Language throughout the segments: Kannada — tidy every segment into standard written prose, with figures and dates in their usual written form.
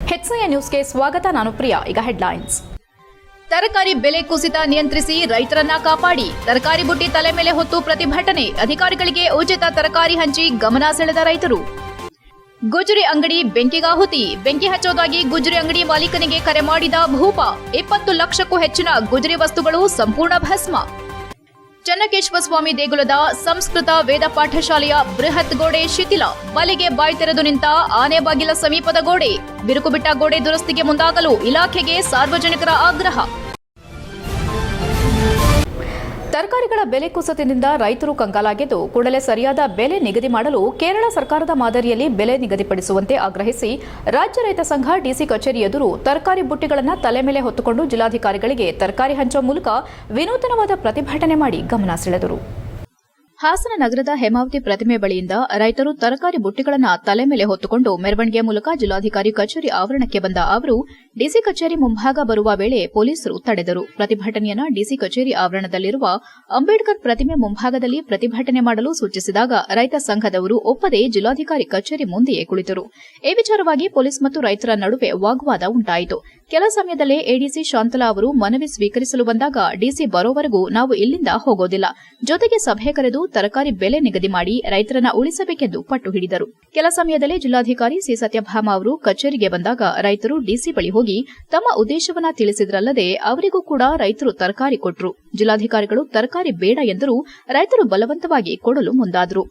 HCI ನ್ಯೂಸ್ಗೆ ಸ್ವಾಗತ. ನಾನು ಪ್ರಿಯಾ. ಈಗ ಹೆಡ್ಲೈನ್ಸ್. ತರಕಾರಿ ಬೆಲೆ ಕುಸಿತ ನಿಯಂತ್ರಿಸಿ ರೈತರನ್ನ ಕಾಪಾಡಿ. ತರಕಾರಿ ಬುಟ್ಟಿ ತಲೆ ಮೇಲೆ ಹೊತ್ತು ಪ್ರತಿಭಟನೆ. ಅಧಿಕಾರಿಗಳಿಗೆ ಉಚಿತ ತರಕಾರಿ ಹಂಚಿ ಗಮನ ಸೆಳೆದ ರೈತರು. ಗುಜರಿ ಅಂಗಡಿ ಬೆಂಕಿಗಾಹುತಿ. ಬೆಂಕಿ ಹಚ್ಚೋದಾಗಿ ಗುಜರಿ ಅಂಗಡಿ ಮಾಲೀಕನಿಗೆ ಕರೆ ಮಾಡಿದ ಭೂಪ. 20 ಲಕ್ಷಕ್ಕೂ ಹೆಚ್ಚಿನ ಗುಜರಿ ವಸ್ತುಗಳು ಸಂಪೂರ್ಣ ಭಸ್ಮ. ಚನ್ನಕೇಶ್ವರ ಸ್ವಾಮಿ ದೇಗುಲದ ಸಂಸ್ಕೃತ ವೇದ ಪಾಠಶಾಲೆಯ ಬೃಹತ್ ಗೋಡೆ ಶಿಥಿಲ. ಬಲಿಗೆ ಬಾಯಿ ತೆರೆದು ನಿಂತ ಆನೆಬಾಗಿಲ ಸಮೀಪದ ಗೋಡೆ. ಬಿರುಕು ಬಿಟ್ಟ ಗೋಡೆ ದುರಸ್ತಿಗೆ ಮುಂದಾಗಲು ಇಲಾಖೆಗೆ ಸಾರ್ವಜನಿಕರ ಆಗ್ರಹ. ತರಕಾರಿಗಳ ಬೆಲೆ ಕುಸಿತದಿಂದ ರೈತರು ಕಂಗಾಲಾಗಿದ್ದು, ಕೂಡಲೇ ಸರಿಯಾದ ಬೆಲೆ ನಿಗದಿ ಮಾಡಲು ಕೇರಳ ಸರ್ಕಾರದ ಮಾದರಿಯಲ್ಲಿ ಬೆಲೆ ನಿಗದಿಪಡಿಸುವಂತೆ ಆಗ್ರಹಿಸಿ ರಾಜ್ಯ ರೈತ ಸಂಘ ಡಿಸಿ ಕಚೇರಿ ಎದುರು ತರಕಾರಿ ಬುಟ್ಟಿಗಳನ್ನು ತಲೆ ಮೇಲೆ ಹೊತ್ತುಕೊಂಡು ಜಿಲ್ಲಾಧಿಕಾರಿಗಳಿಗೆ ತರಕಾರಿ ಹಂಚುವ ಮೂಲಕ ವಿನೂತನವಾದ ಪ್ರತಿಭಟನೆ ಮಾಡಿ ಗಮನ ಸೆಳೆದರು. ಹಾಸನ ನಗರದ ಹೇಮಾವತಿ ಪ್ರತಿಮೆ ಬಳಿಯಿಂದ ರೈತರು ತರಕಾರಿ ಬುಟ್ಟಿಗಳನ್ನು ತಲೆ ಮೇಲೆ ಹೊತ್ತುಕೊಂಡು ಮೆರವಣಿಗೆ ಮೂಲಕ ಜಿಲ್ಲಾಧಿಕಾರಿ ಕಚೇರಿ ಆವರಣಕ್ಕೆ ಬಂದ ಅವರು ಡಿಸಿ ಕಚೇರಿ ಮುಂಭಾಗ ಬರುವ ವೇಳೆ ಪೊಲೀಸರು ತಡೆದರು. ಪ್ರತಿಭಟನೆಯನ್ನು ಡಿಸಿ ಕಚೇರಿ ಆವರಣದಲ್ಲಿರುವ ಅಂಬೇಡ್ಕರ್ ಪ್ರತಿಮೆ ಮುಂಭಾಗದಲ್ಲಿ ಪ್ರತಿಭಟನೆ ಮಾಡಲು ಸೂಚಿಸಿದಾಗ ರೈತ ಸಂಘದವರು ಒಪ್ಪದೆ ಜಿಲ್ಲಾಧಿಕಾರಿ ಕಚೇರಿ ಮುಂದೆಯೇ ಕುಳಿತರು. ಈ ವಿಚಾರವಾಗಿ ಪೊಲೀಸ್ ಮತ್ತು ರೈತರ ನಡುವೆ ವಾಗ್ವಾದ ಉಂಟಾಯಿತು. ಕೆಲ ಸಮಯದಲ್ಲೇ ಎಡಿಸಿ ಶಾಂತಲಾ ಅವರು ಮನವಿ ಸ್ವೀಕರಿಸಲು ಬಂದಾಗ ಡಿಸಿ ಬರೋವರೆಗೂ ನಾವು ಇಲ್ಲಿಂದ ಹೋಗೋದಿಲ್ಲ, ಜೊತೆಗೆ ಸಭೆ ಕರೆದು ತರಕಾರಿ ಬೆಲೆ ನಿಗದಿ ಮಾಡಿ ರೈತರನ್ನ ಉಳಿಸಬೇಕೆಂದು ಪಟ್ಟು ಹಿಡಿದರು. ಕೆಲ ಸಮಯದಲ್ಲೇ ಜಿಲ್ಲಾಧಿಕಾರಿ ಸಿ ಸತ್ಯಭಾಮ ಅವರು ಕಚೇರಿಗೆ ಬಂದಾಗ ರೈತರು ಡಿಸಿ ಬಳಿ ಹೋಗಿ ತಮ್ಮ ಉದ್ದೇಶವನ್ನ ತಿಳಿಸಿದ್ರಲ್ಲದೆ ಅವರಿಗೂ ಕೂಡ ರೈತರು ತರಕಾರಿ ಕೊಟ್ಟರು. ಜಿಲ್ಲಾಧಿಕಾರಿಗಳು ತರಕಾರಿ ಬೇಡ ಎಂದರೂ ರೈತರು ಬಲವಂತವಾಗಿ ಕೊಡಲು ಮುಂದಾದರು.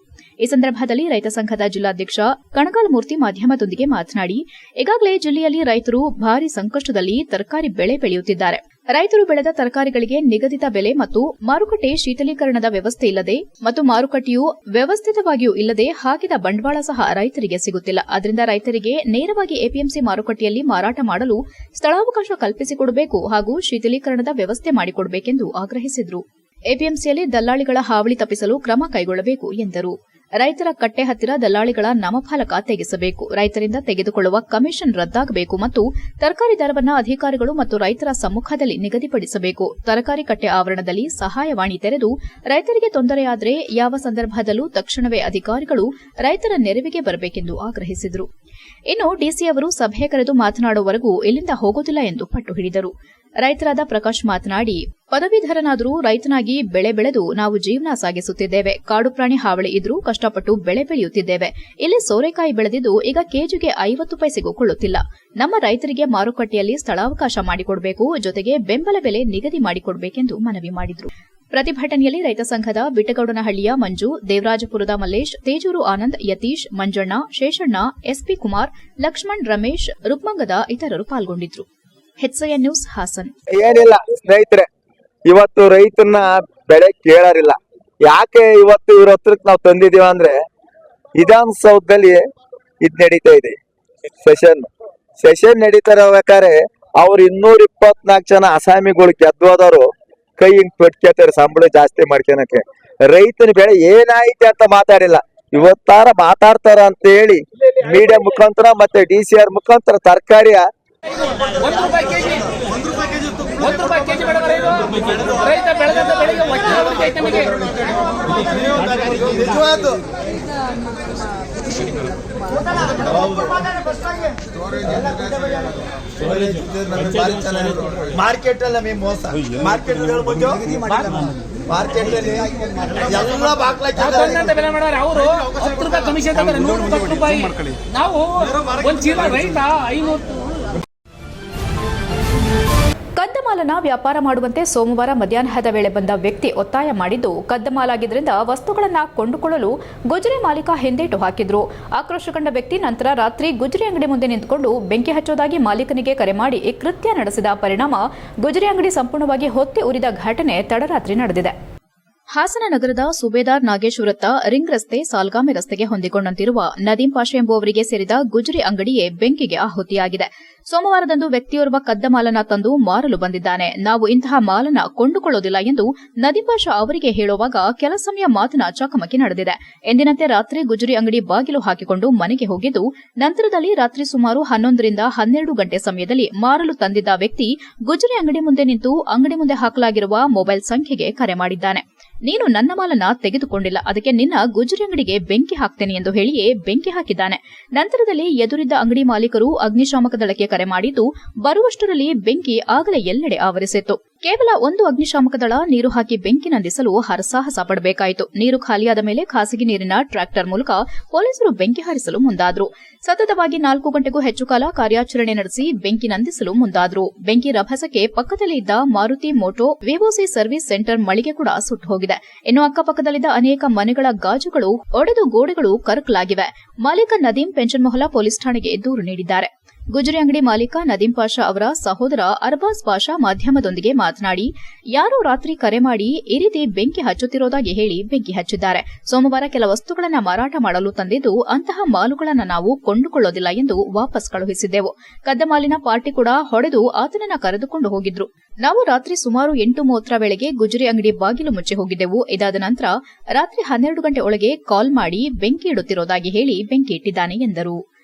ಈ ಸಂದರ್ಭದಲ್ಲಿ ರೈತ ಸಂಘದ ಜಿಲ್ಲಾಧ್ಯಕ್ಷ ಕಣಗಾಲ್ ಮೂರ್ತಿ ಮಾಧ್ಯಮದೊಂದಿಗೆ ಮಾತನಾಡಿ, ಈಗಾಗಲೇ ಜಿಲ್ಲೆಯಲ್ಲಿ ರೈತರು ಭಾರಿ ಸಂಕಷ್ಟದಲ್ಲಿ ತರಕಾರಿ ಬೆಳೆ ಬೆಳೆಯುತ್ತಿದ್ದಾರೆ. ರೈತರು ಬೆಳೆದ ತರಕಾರಿಗಳಿಗೆ ನಿಗದಿತ ಬೆಲೆ ಮತ್ತು ಮಾರುಕಟ್ಟೆ ಶೀತಲೀಕರಣದ ವ್ಯವಸ್ಥೆ ಇಲ್ಲದೆ ಮತ್ತು ಮಾರುಕಟ್ಟೆಯು ವ್ಯವಸ್ಥಿತವಾಗಿಯೂ ಇಲ್ಲದೆ ಹಾಕಿದ ಬಂಡವಾಳ ಸಹ ರೈತರಿಗೆ ಸಿಗುತ್ತಿಲ್ಲ. ಆದ್ದರಿಂದ ರೈತರಿಗೆ ನೇರವಾಗಿ ಎಪಿಎಂಸಿ ಮಾರುಕಟ್ಟೆಯಲ್ಲಿ ಮಾರಾಟ ಮಾಡಲು ಸ್ಥಳಾವಕಾಶ ಕಲ್ಪಿಸಿಕೊಡಬೇಕು ಹಾಗೂ ಶೀತಲೀಕರಣದ ವ್ಯವಸ್ಥೆ ಮಾಡಿಕೊಡಬೇಕೆಂದು ಆಗ್ರಹಿಸಿದರು. ಎಪಿಎಂಸಿಯಲ್ಲಿ ದಲ್ಲಾಳಿಗಳ ಹಾವಳಿ ತಪ್ಪಿಸಲು ಕ್ರಮ ಕೈಗೊಳ್ಳಬೇಕು ಎಂದರು. ರೈತರ ಕಟ್ಟೆ ಹತ್ತಿರ ದಲ್ಲಾಳಿಗಳ ನಾಮಫಲಕ ತೆಗೆಸಬೇಕು, ರೈತರಿಂದ ತೆಗೆದುಕೊಳ್ಳುವ ಕಮಿಷನ್ ರದ್ದಾಗಬೇಕು ಮತ್ತು ತರಕಾರಿ ದರವನ್ನು ಅಧಿಕಾರಿಗಳು ಮತ್ತು ರೈತರ ಸಮ್ಮುಖದಲ್ಲಿ ನಿಗದಿಪಡಿಸಬೇಕು. ತರಕಾರಿ ಕಟ್ಟೆ ಆವರಣದಲ್ಲಿ ಸಹಾಯವಾಣಿ ತೆರೆದು ರೈತರಿಗೆ ತೊಂದರೆಯಾದರೆ ಯಾವ ಸಂದರ್ಭದಲ್ಲೂ ತಕ್ಷಣವೇ ಅಧಿಕಾರಿಗಳು ರೈತರ ನೆರವಿಗೆ ಬರಬೇಕೆಂದು ಆಗ್ರಹಿಸಿದರು. ಇನ್ನು ಡಿಸಿ ಅವರು ಸಭೆ ಕರೆದು ಮಾತನಾಡುವವರೆಗೂ ಇಲ್ಲಿಂದ ಹೋಗುವುದಿಲ್ಲ ಎಂದು ಪಟ್ಟು ಹಿಡಿದರು. ರೈತರಾದ ಪ್ರಕಾಶ್ ಮಾತನಾಡಿ, ಪದವೀಧರನಾದರೂ ರೈತನಾಗಿ ಬೆಳೆ ಬೆಳೆದು ನಾವು ಜೀವನ ಸಾಗಿಸುತ್ತಿದ್ದೇವೆ. ಕಾಡು ಪ್ರಾಣಿ ಹಾವಳಿ ಇದ್ರೂ ಕಷ್ಟಪಟ್ಟು ಬೆಳೆ ಬೆಳೆಯುತ್ತಿದ್ದೇವೆ. ಇಲ್ಲಿ ಸೋರೆಕಾಯಿ ಬೆಳೆದಿದ್ದು ಈಗ ಕೆಜಿಗೆ 50 ಪೈಸೆಗೂ ಕೊಳ್ಳುತ್ತಿಲ್ಲ. ನಮ್ಮ ರೈತರಿಗೆ ಮಾರುಕಟ್ಟೆಯಲ್ಲಿ ಸ್ಥಳಾವಕಾಶ ಮಾಡಿಕೊಡಬೇಕು, ಜೊತೆಗೆ ಬೆಂಬಲ ಬೆಲೆ ನಿಗದಿ ಮಾಡಿಕೊಡಬೇಕೆಂದು ಮನವಿ ಮಾಡಿದರು. ಪ್ರತಿಭಟನೆಯಲ್ಲಿ ರೈತ ಸಂಘದ ಬಿಟ್ಟಗೌಡನಹಳ್ಳಿಯ ಮಂಜು, ದೇವರಾಜಪುರದ ಮಲ್ಲೇಶ್, ತೇಜೂರು ಆನಂದ್, ಯತೀಶ್, ಮಂಜಣ್ಣ, ಶೇಷಣ್ಣ, ಎಸ್ಪಿ ಕುಮಾರ್, ಲಕ್ಷ್ಮಣ್, ರಮೇಶ್, ರುಕ್ಮಂಗದ ಇತರರು ಪಾಲ್ಗೊಂಡಿದ್ರು. HCI news Haasan. ಏನಿಲ್ಲ ಸ್ನೇಹಿತರೆ, ಇವತ್ತು ರೈತನ ಬೆಳೆ ಕೇಳಾರಿಲ್ಲ. ಯಾಕೆ ಇವತ್ತು ಇವ್ರ ಹತ್ರಕ್ಕೆ ನಾವು ತಂದಿದೀವ ಅಂದ್ರೆ, ವಿಧಾನಸೌಧದಲ್ಲಿ ಇದ್ ನಡೀತಾ ಇದೆ ಸೆಷನ್ ನಡೀತಾ ಇರ್ಬೇಕಾದ್ರೆ ಅವ್ರು 224 ಜನ ಅಸಾಮಿಗಳು ಗೆದ್ದೋದವರು ಕೈ ಹಿಂಗ್ ಪಟ್ಕೇತಾರೆ ಸಂಬಳ ಜಾಸ್ತಿ ಮಾಡ್ಕೊಳಕ್ಕೆ. ರೈತನ ಬೆಳೆ ಏನಾಯ್ತು ಅಂತ ಮಾತಾಡಿಲ್ಲ. ಇವತ್ತಾರ ಮಾತಾಡ್ತಾರ ಅಂತ ಹೇಳಿ ಮೀಡಿಯಾ ಮುಖಾಂತರ ಮತ್ತೆ DCR ಮುಖಾಂತರ ತರಕಾರಿಯ ರೈತ ಬೆಳೆದಂತ ಬೆಳೆಗೆ ಮಾರ್ಕೆಟ್ ಅಲ್ಲ ಮೇ ಮೋಸ. ಮಾರ್ಕೆಟ್ ಮಾರ್ಕೆಟ್ ಅಲ್ಲಿ ಎಲ್ಲ ಬೆಲೆ ಮಾಡೋರು ಅವರು 10 ರೂಪಾಯಿ ಕಮಿಷನ್ ತಗೊಂಡ್ರೆ 110 ರೂಪಾಯಿ. ನಾವು ಒಂದ್ ಚೀಲ ರೈತ 500. ಕದ್ದಮಾಲನ ವ್ಯಾಪಾರ ಮಾಡುವಂತೆ ಸೋಮವಾರ ಮಧ್ಯಾಹ್ನದ ವೇಳೆ ಬಂದ ವ್ಯಕ್ತಿ ಒತ್ತಾಯ ಮಾಡಿದ್ದು, ಕದ್ದಮಾಲಾಗಿದ್ದರಿಂದ ವಸ್ತುಗಳನ್ನು ಕೊಂಡುಕೊಳ್ಳಲು ಗುಜರಿ ಮಾಲೀಕ ಹಿಂದೇಟು ಹಾಕಿದ್ರು. ಆಕ್ರೋಶಗೊಂಡ ವ್ಯಕ್ತಿ ನಂತರ ರಾತ್ರಿ ಗುಜರಿ ಅಂಗಡಿ ಮುಂದೆ ನಿಂತುಕೊಂಡು ಬೆಂಕಿ ಹಚ್ಚೋದಾಗಿ ಮಾಲೀಕನಿಗೆ ಕರೆ ಮಾಡಿ ಈ ಕೃತ್ಯ ನಡೆಸಿದ ಪರಿಣಾಮ ಗುಜರಿ ಅಂಗಡಿ ಸಂಪೂರ್ಣವಾಗಿ ಹೊತ್ತಿ ಉರಿದ ಘಟನೆ ತಡರಾತ್ರಿ ನಡೆದಿದೆ. ಹಾಸನ ನಗರದ ಸುಬೇದಾರ್ ನಾಗೇಶ್ ವೃತ್ತ, ರಿಂಗ್ ರಸ್ತೆ, ಸಾಲ್ಗಾಮೆ ರಸ್ತೆಗೆ ಹೊಂದಿಕೊಂಡಂತಿರುವ ನದೀಂ ಪಾಷಾ ಎಂಬುವವರಿಗೆ ಸೇರಿದ ಗುಜರಿ ಅಂಗಡಿಯೇ ಬೆಂಕಿಗೆ ಆಹುತಿಯಾಗಿದೆ. ಸೋಮವಾರದಂದು ವ್ಯಕ್ತಿಯೋರ್ವ ಕದ್ದ ಮಾಲನ್ನ ತಂದು ಮಾರಲು ಬಂದಿದ್ದಾನೆ. ನಾವು ಇಂತಹ ಮಾಲನ್ನ ಕೊಂಡುಕೊಳ್ಳೋದಿಲ್ಲ ಎಂದು ನದೀಂ ಪಾಷಾ ಅವರಿಗೆ ಹೇಳುವಾಗ ಕೆಲ ಸಮಯ ಮಾತಿನ ಚಕಮಕಿ ನಡೆದಿದೆ. ಎಂದಿನಂತೆ ರಾತ್ರಿ ಗುಜರಿ ಅಂಗಡಿ ಬಾಗಿಲು ಹಾಕಿಕೊಂಡು ಮನೆಗೆ ಹೋಗಿದ್ದು, ನಂತರದಲ್ಲಿ ರಾತ್ರಿ ಸುಮಾರು 11 ರಿಂದ 12 ಗಂಟೆ ಸಮಯದಲ್ಲಿ ಮಾರಲು ತಂದಿದ್ದ ವ್ಯಕ್ತಿ ಗುಜರಿ ಅಂಗಡಿ ಮುಂದೆ ನಿಂತು ಅಂಗಡಿ ಮುಂದೆ ಹಾಕಲಾಗಿರುವ ಮೊಬೈಲ್ ಸಂಖ್ಯೆಗೆ ಕರೆ ಮಾಡಿದ್ದಾನೆ. ನೀನು ನನ್ನ ಮಾಲನ್ನ ತೆಗೆದುಕೊಂಡಿಲ್ಲ, ಅದಕ್ಕೆ ನಿನ್ನ ಗುಜರಿ ಅಂಗಡಿಗೆ ಬೆಂಕಿ ಹಾಕ್ತೇನೆ ಎಂದು ಹೇಳಿಯೇ ಬೆಂಕಿ ಹಾಕಿದ್ದಾನೆ. ನಂತರದಲ್ಲಿ ಎದುರಿದ್ದ ಅಂಗಡಿ ಮಾಲೀಕರು ಅಗ್ನಿಶಾಮಕ ದಳಕ್ಕೆ ಕರೆ ಮಾಡಿದ್ದು ಬರುವಷ್ಟರಲ್ಲಿ ಬೆಂಕಿ ಆಗಲೇ ಎಲ್ಲೆಡೆ ಆವರಿಸಿತ್ತು. ಕೇವಲ ಒಂದು ಅಗ್ನಿಶಾಮಕ ದಳ ನೀರು ಹಾಕಿ ಬೆಂಕಿ ನಂದಿಸಲು ಹರಸಾಹಸ ಪಡಬೇಕಾಯಿತು. ನೀರು ಖಾಲಿಯಾದ ಮೇಲೆ ಖಾಸಗಿ ನೀರಿನ ಟ್ರ್ಯಾಕ್ಟರ್ ಮೂಲಕ ಪೊಲೀಸರು ಬೆಂಕಿ ಹಾರಿಸಲು ಮುಂದಾದ್ರು. ಸತತವಾಗಿ 4 ಗಂಟೆಗೂ ಹೆಚ್ಚು ಕಾಲ ಕಾರ್ಯಾಚರಣೆ ನಡೆಸಿ ಬೆಂಕಿ ನಂದಿಸಲು ಮುಂದಾದ್ರು. ಬೆಂಕಿ ರಭಸಕ್ಕೆ ಪಕ್ಕದಲ್ಲಿ ಇದ್ದ ಮಾರುತಿ ಮೋಟೋ ವಿವೋಸಿ ಸರ್ವಿಸ್ ಸೆಂಟರ್ ಮಳಿಗೆ ಕೂಡ ಸುಟ್ಟು ಹೋಗಿದೆ. ಇನ್ನು ಅಕ್ಕಪಕ್ಕದಲ್ಲಿದ್ದ ಅನೇಕ ಮನೆಗಳ ಗಾಜುಗಳು ಒಡೆದು ಗೋಡೆಗಳು ಕರಕಲಾಗಿವೆ. ಮಾಲೀಕ ನದೀಂ ಪೆನ್ಷನ್ ಮೊಹಲ್ಲಾ ಪೊಲೀಸ್ ಠಾಣೆಗೆ ದೂರು ನೀಡಿದ್ದಾರೆ. ಗುಜರಿ ಅಂಗಡಿ ಮಾಲೀಕ ನದೀಂ ಪಾಷಾ ಅವರ ಸಹೋದರ ಅರ್ಬಾಜ್ ಪಾಷಾ ಮಾಧ್ಯಮದೊಂದಿಗೆ ಮಾತನಾಡಿ, ಯಾರೋ ರಾತ್ರಿ ಕರೆ ಮಾಡಿ ಈ ರೀತಿ ಬೆಂಕಿ ಹಚ್ಚುತ್ತಿರೋದಾಗಿ ಹೇಳಿ ಬೆಂಕಿ ಹಚ್ಚಿದ್ದಾರೆ. ಸೋಮವಾರ ಕೆಲ ವಸ್ತುಗಳನ್ನು ಮಾರಾಟ ಮಾಡಲು ತಂದಿದ್ದು ಅಂತಹ ಮಾಲುಗಳನ್ನು ನಾವು ಕೊಂಡುಕೊಳ್ಳೋದಿಲ್ಲ ಎಂದು ವಾಪಸ್ ಕಳುಹಿಸಿದ್ದೆವು. ಕದ್ದ ಮಾಲಿನ ಪಾರ್ಟಿ ಕೂಡ ಹೊಡೆದು ಆತನನ್ನ ಕರೆದುಕೊಂಡು ಹೋಗಿದ್ರು. ನಾವು ರಾತ್ರಿ ಸುಮಾರು 8:30 ವೇಳೆಗೆ ಗುಜರಿ ಅಂಗಡಿ ಬಾಗಿಲು ಮುಚ್ಚಿ ಹೋಗಿದ್ದೆವು. ಇದಾದ ನಂತರ ರಾತ್ರಿ 12 ಗಂಟೆ ಒಳಗೆ ಕಾಲ್ ಮಾಡಿ ಬೆಂಕಿ ಇಡುತ್ತಿರೋದಾಗಿ ಹೇಳಿ ಬೆಂಕಿ ಇಟ್ಟಿದ್ದಾನೆ ಎಂದರು.